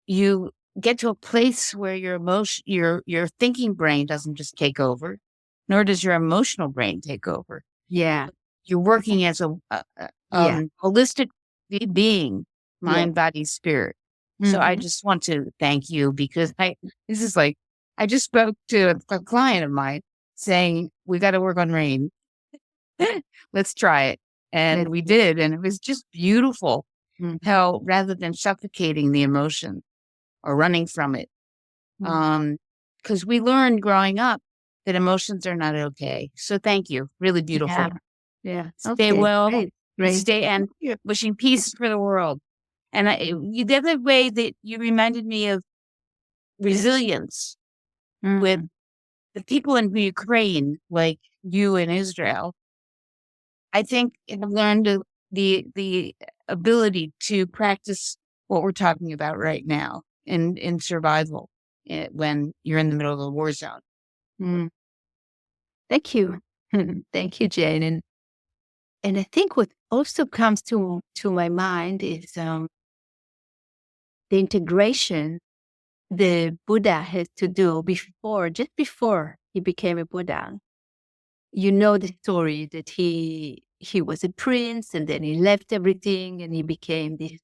you get to a place where your thinking brain doesn't just take over, nor does your emotional brain take over. Yeah. You're working as a holistic being, mind, body, spirit. So I just want to thank you because I just spoke to a client of mine saying, we got to work on rain. Let's try it. And we did. And it was just beautiful how rather than suffocating the emotion or running from it, because we learned growing up that emotions are not okay. So thank you. Really beautiful. Yeah. Stay well. Great. Stay and wishing peace for the world. And the other way that you reminded me of resilience with the people in Ukraine, like you in Israel. I think I've learned the ability to practice what we're talking about right now in survival when you're in the middle of a war zone. Thank you. Thank you, Jane. And I think what also comes to my mind is the integration the Buddha had to do just before he became a Buddha. You know the story that he was a prince, and then he left everything and he became this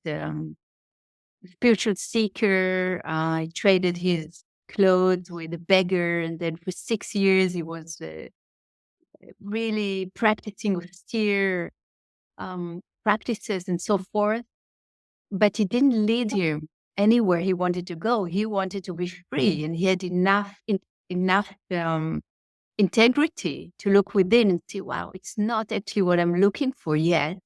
spiritual seeker. He traded his clothes with a beggar. And then for 6 years, he was really practicing austere practices and so forth. But it didn't lead him anywhere he wanted to go. He wanted to be free, and he had enough integrity to look within and see, wow, it's not actually what I'm looking for yet.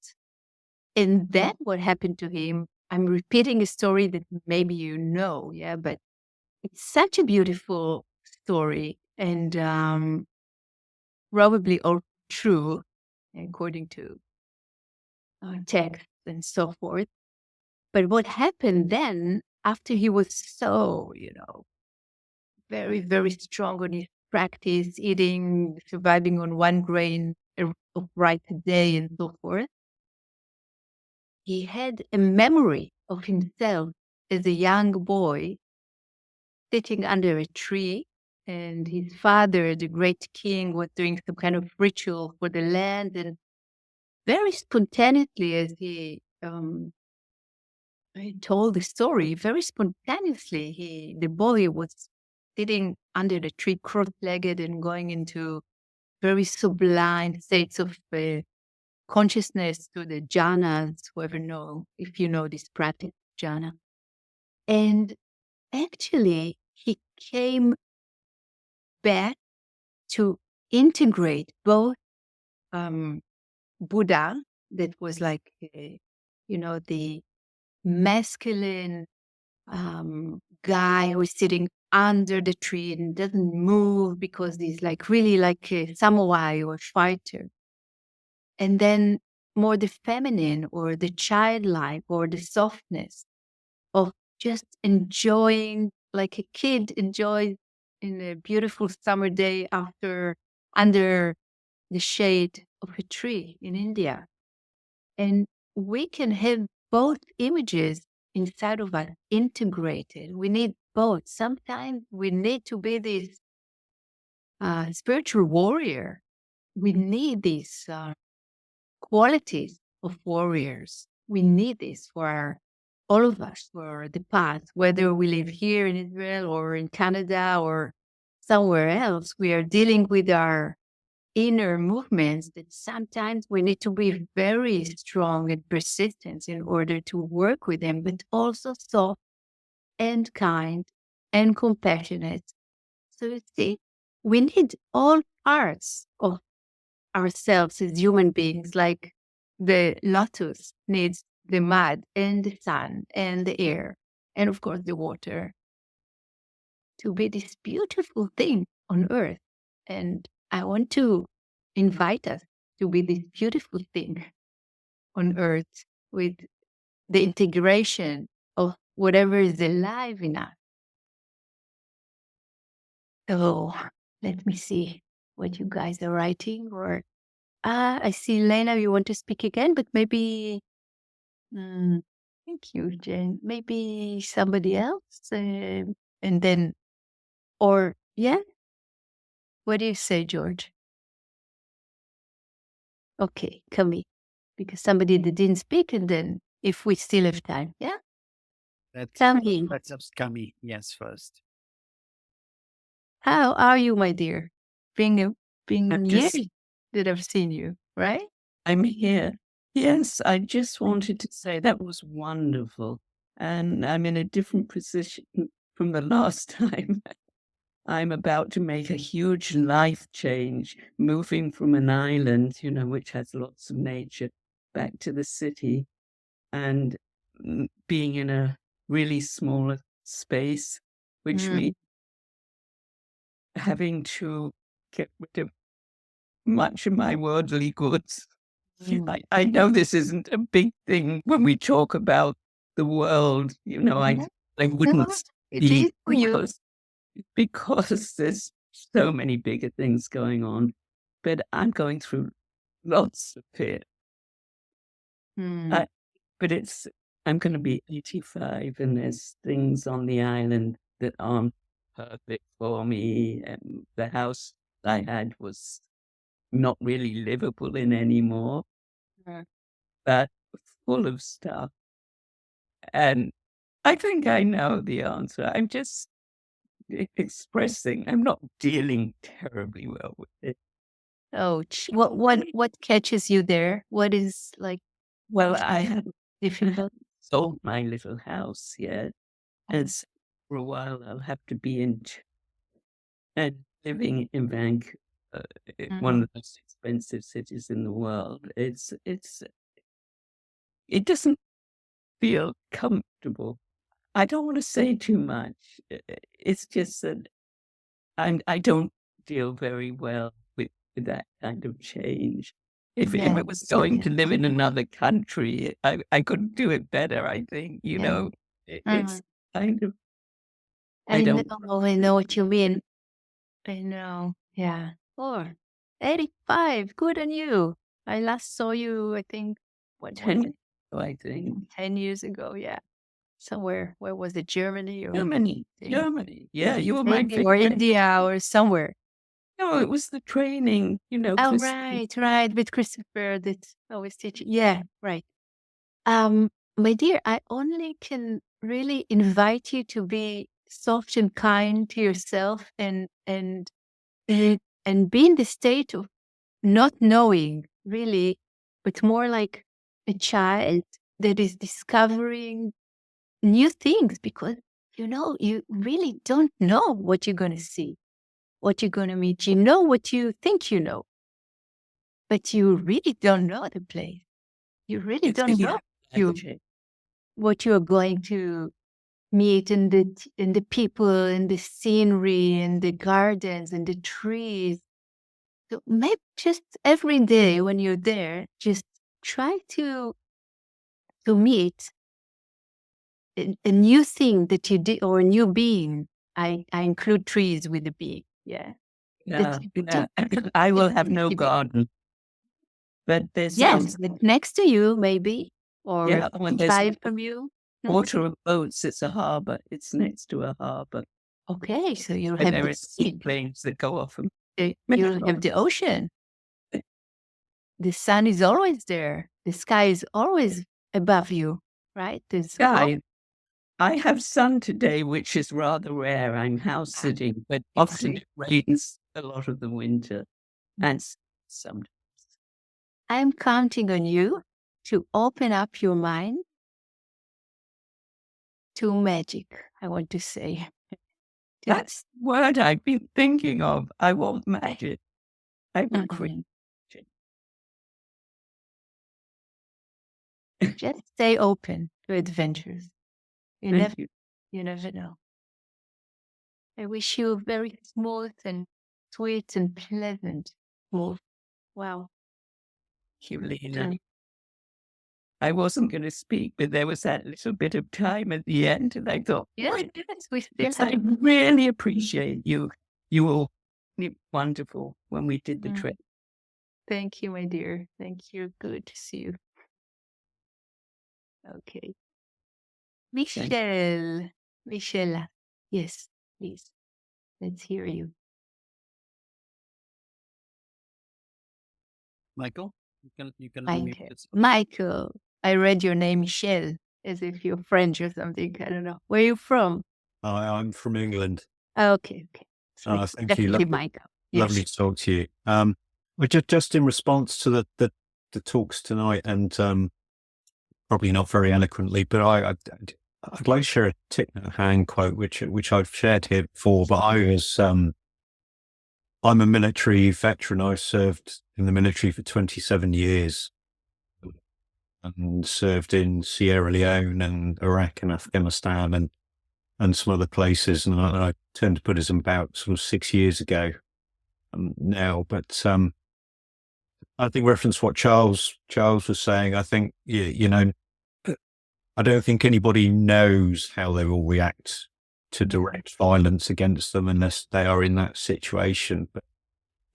And then what happened to him? I'm repeating a story that maybe you know, yeah, but it's such a beautiful story, and probably all true according to text and so forth. But what happened then, after he was so, very, very strong on his practice, eating, surviving on one grain of rice a day and so forth, he had a memory of himself as a young boy sitting under a tree, and his father, the great king, was doing some kind of ritual for the land, and very spontaneously, as he told the story, very spontaneously, the boy was sitting under the tree, cross-legged, and going into very sublime states of consciousness to the jhanas, whoever know, if you know this practice, jhana. And actually, he came back to integrate both Buddha, that was like, the masculine guy who's sitting under the tree and doesn't move because he's like really like a samurai or fighter. And then more the feminine or the childlike or the softness of just enjoying, like a kid enjoys in a beautiful summer day under the shade of a tree in India. And we can have both images inside of us integrated. We need both. Sometimes we need to be this spiritual warrior. We need these qualities of warriors. We need this for all of us, for the path, whether we live here in Israel or in Canada or somewhere else. We are dealing with our inner movements that sometimes we need to be very strong and persistent in order to work with them, but also soft and kind and compassionate. So you see, we need all parts of ourselves as human beings, like the lotus needs the mud and the sun and the air and of course the water to be this beautiful thing on earth. And I want to invite us to be this beautiful thing on earth with the integration of whatever is alive in us. So let me see what you guys are writing. Or I see Lena, you want to speak again, but maybe thank you, Jane. Maybe somebody else, and then, or yeah, what do you say, George? Okay, Kimhi, because somebody that didn't speak, and then if we still have time, yeah, Kimhi, Let's have Kimhi, yes, first. how are you, my dear? Being I'm years just, that I've seen you, right? I'm here. Yes, I just wanted to say that was wonderful. And I'm in a different position from the last time. I'm about to make a huge life change, moving from an island, which has lots of nature, back to the city and being in a really small space, which means having to get rid of much of my worldly goods. I know this isn't a big thing when we talk about the world, I wouldn't It is speak for you. because there's so many bigger things going on. But I'm going through lots of it. Mm. But I'm going to be 85 and there's things on the island that aren't perfect for me. And the house I had was not really livable in anymore, but full of stuff. And I think I know the answer. I'm just expressing. I'm not dealing terribly well with it. Oh, what catches you there? What is like Well, I have difficult? sold my little house yet, and so for a while I'll have to be in and living in Vancouver, one of the most expensive cities in the world. It doesn't feel comfortable. I don't want to say too much. It's just that I don't deal very well with that kind of change. If I was going to live in another country, I could do it better, I think, It's kind of, I don't. I know what you mean. I know. Yeah. Oh, 85. Good on you. I last saw you, I think, what was 10 it? I think. 10 years ago. Yeah. Somewhere. Where was it? Germany or Germany. Yeah, you were my maybe, or favorite. India or somewhere. No, it was the training, Oh, Christine. right. With Christopher that always teaching. Yeah, right. My dear, I only can really invite you to be soft and kind to yourself and be in the state of not knowing really, but more like a child that is discovering new things because you really don't know what you're going to see, what you're going to meet. You know what you think you know, but you really don't know the place. You really don't know what you're going to meet in the people, in the scenery, in the gardens, in the trees. So maybe just every day when you're there, just try to meet a new thing that you did or a new being. I include trees with the being. Yeah. Yeah. I will have no garden, but there's Yes, but next to you maybe, or when there's 5 from you. water of boats. It's a harbor. It's next to a harbor, Okay, so you'll and have there the are seaplanes that go off. you'll have the ocean. The sun is always there. The sky is always above you, right? There's Sky. I have sun today, which is rather rare. I'm house sitting, but often it rains a lot of the winter, and sometimes. I'm counting on you to open up your mind to magic, I want to say. That's the word I've been thinking of. I want magic. I want create. Just stay open to adventures. Thank you. You never know. I wish you a very smooth and sweet and pleasant move. Wow. Thank you, Lila. I wasn't going to speak, but there was that little bit of time at the end, and I thought, Yes, we still I really appreciate you. You were wonderful when we did the trip. Thank you, my dear. Thank you. Good to see you. Okay. Michelle. Michelle. Yes, please. Let's hear you. Michael, you can Michael. this. Michael. I read your name, Michelle, as if you're French or something. I don't know. Where are you from? I'm from England. Okay. So it's Thank you. definitely Michael. Lovely Yes. to talk to you. Well, just in response to the talks tonight, and probably not very eloquently, but I'd like to share a Thich Nhat Hanh quote, which I've shared here before. But I'm a military veteran. I served in the military for 27 years and served in Sierra Leone and Iraq and Afghanistan and some other places. And I turned to Buddhism about sort of 6 years ago now. But I think reference what Charles was saying. I think, I don't think anybody knows how they will react to direct violence against them unless they are in that situation. But,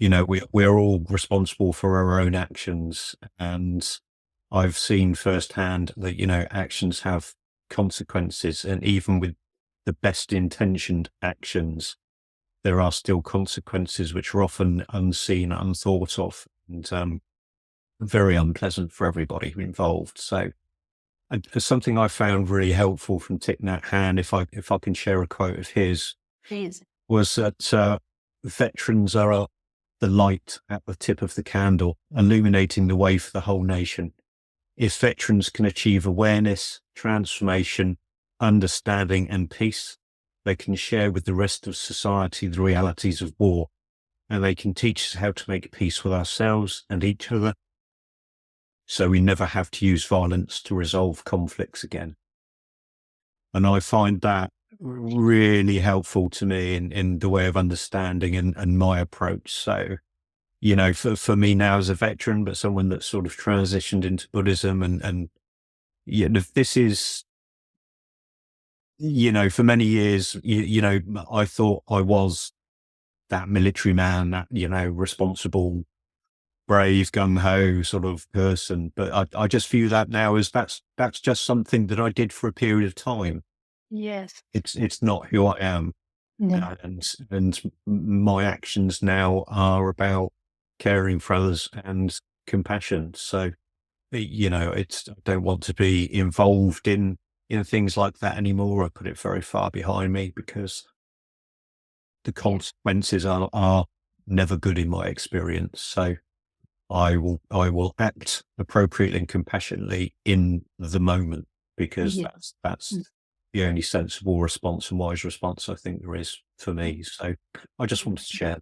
we're all responsible for our own actions. And I've seen firsthand that, actions have consequences. And even with the best intentioned actions, there are still consequences which are often unseen, unthought of, and very unpleasant for everybody involved. So something I found really helpful from Thich Nhat Hanh, if I can share a quote of his, Please. was that veterans are the light at the tip of the candle, illuminating the way for the whole nation. If veterans can achieve awareness, transformation, understanding, and peace, they can share with the rest of society the realities of war, and they can teach us how to make peace with ourselves and each other, so we never have to use violence to resolve conflicts again. And I find that really helpful to me in the way of understanding and my approach. So, for me now as a veteran, but someone that's sort of transitioned into Buddhism and this is, for many years, I thought I was that military man, that, responsible, brave, gung-ho sort of person. But I just view that now as that's just something that I did for a period of time. Yes. It's not who I am. No. And my actions now are about caring for others and compassion. So, I don't want to be involved in things like that anymore. I put it very far behind me because the consequences are never good in my experience. So I will act appropriately and compassionately in the moment, because Yeah. that's the only sensible response and wise response I think there is for me. So I just wanted to share.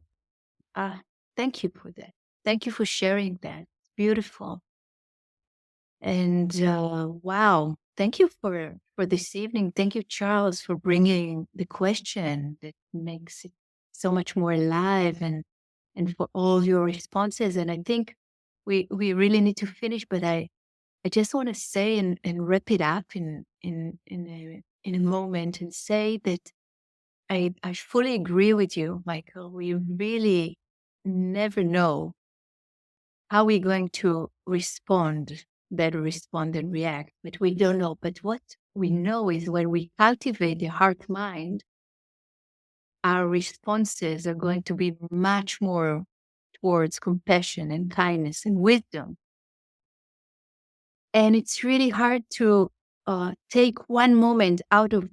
Thank you for that. Thank you for sharing that. Beautiful. And wow, thank you for this evening. Thank you, Charles, for bringing the question that makes it so much more alive, and for all your responses. And I think we really need to finish, but I just want to say and wrap it up in a moment, and say that I fully agree with you, Michael. We really never know how we're going to respond, better respond and react, but we don't know. But what we know is when we cultivate the heart mind, our responses are going to be much more towards compassion and kindness and wisdom. And it's really hard to take one moment out of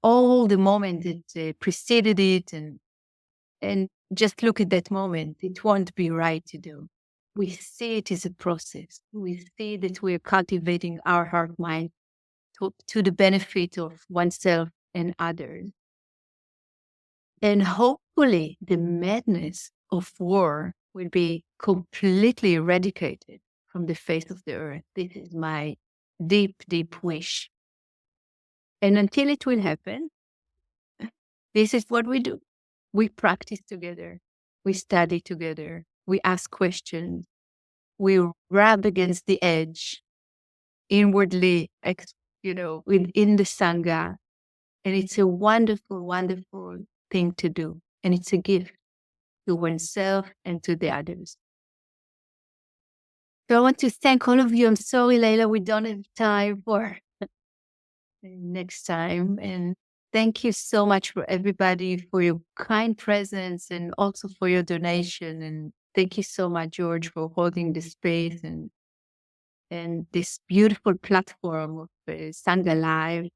all the moments that preceded it, and just look at that moment. It won't be right to do. We see it as a process. We see that we are cultivating our heart mind to the benefit of oneself and others. And hopefully the madness of war will be completely eradicated from the face of the earth. This is my deep, deep wish. And until it will happen, this is what we do. We practice together. We study together. We ask questions. We rub against the edge inwardly, within the Sangha. And it's a wonderful, wonderful thing to do. And it's a gift to oneself and to the others. So I want to thank all of you. I'm sorry, Lila, we don't have time for next time. And thank you so much for everybody, for your kind presence, and also for your donation. And thank you so much, George, for holding the space and this beautiful platform of Sangha Live,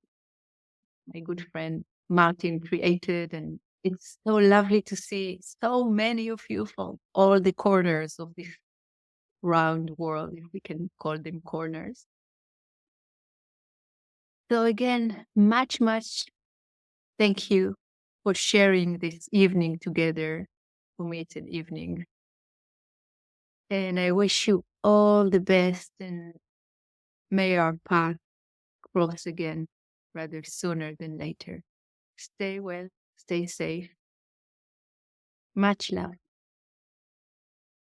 my good friend Martin created. And it's so lovely to see so many of you from all the corners of this round world, if we can call them corners. So again, much, much thank you for sharing this evening together. For me, it's an evening. And I wish you all the best, and may our path cross again rather sooner than later. Stay well, stay safe. Much love.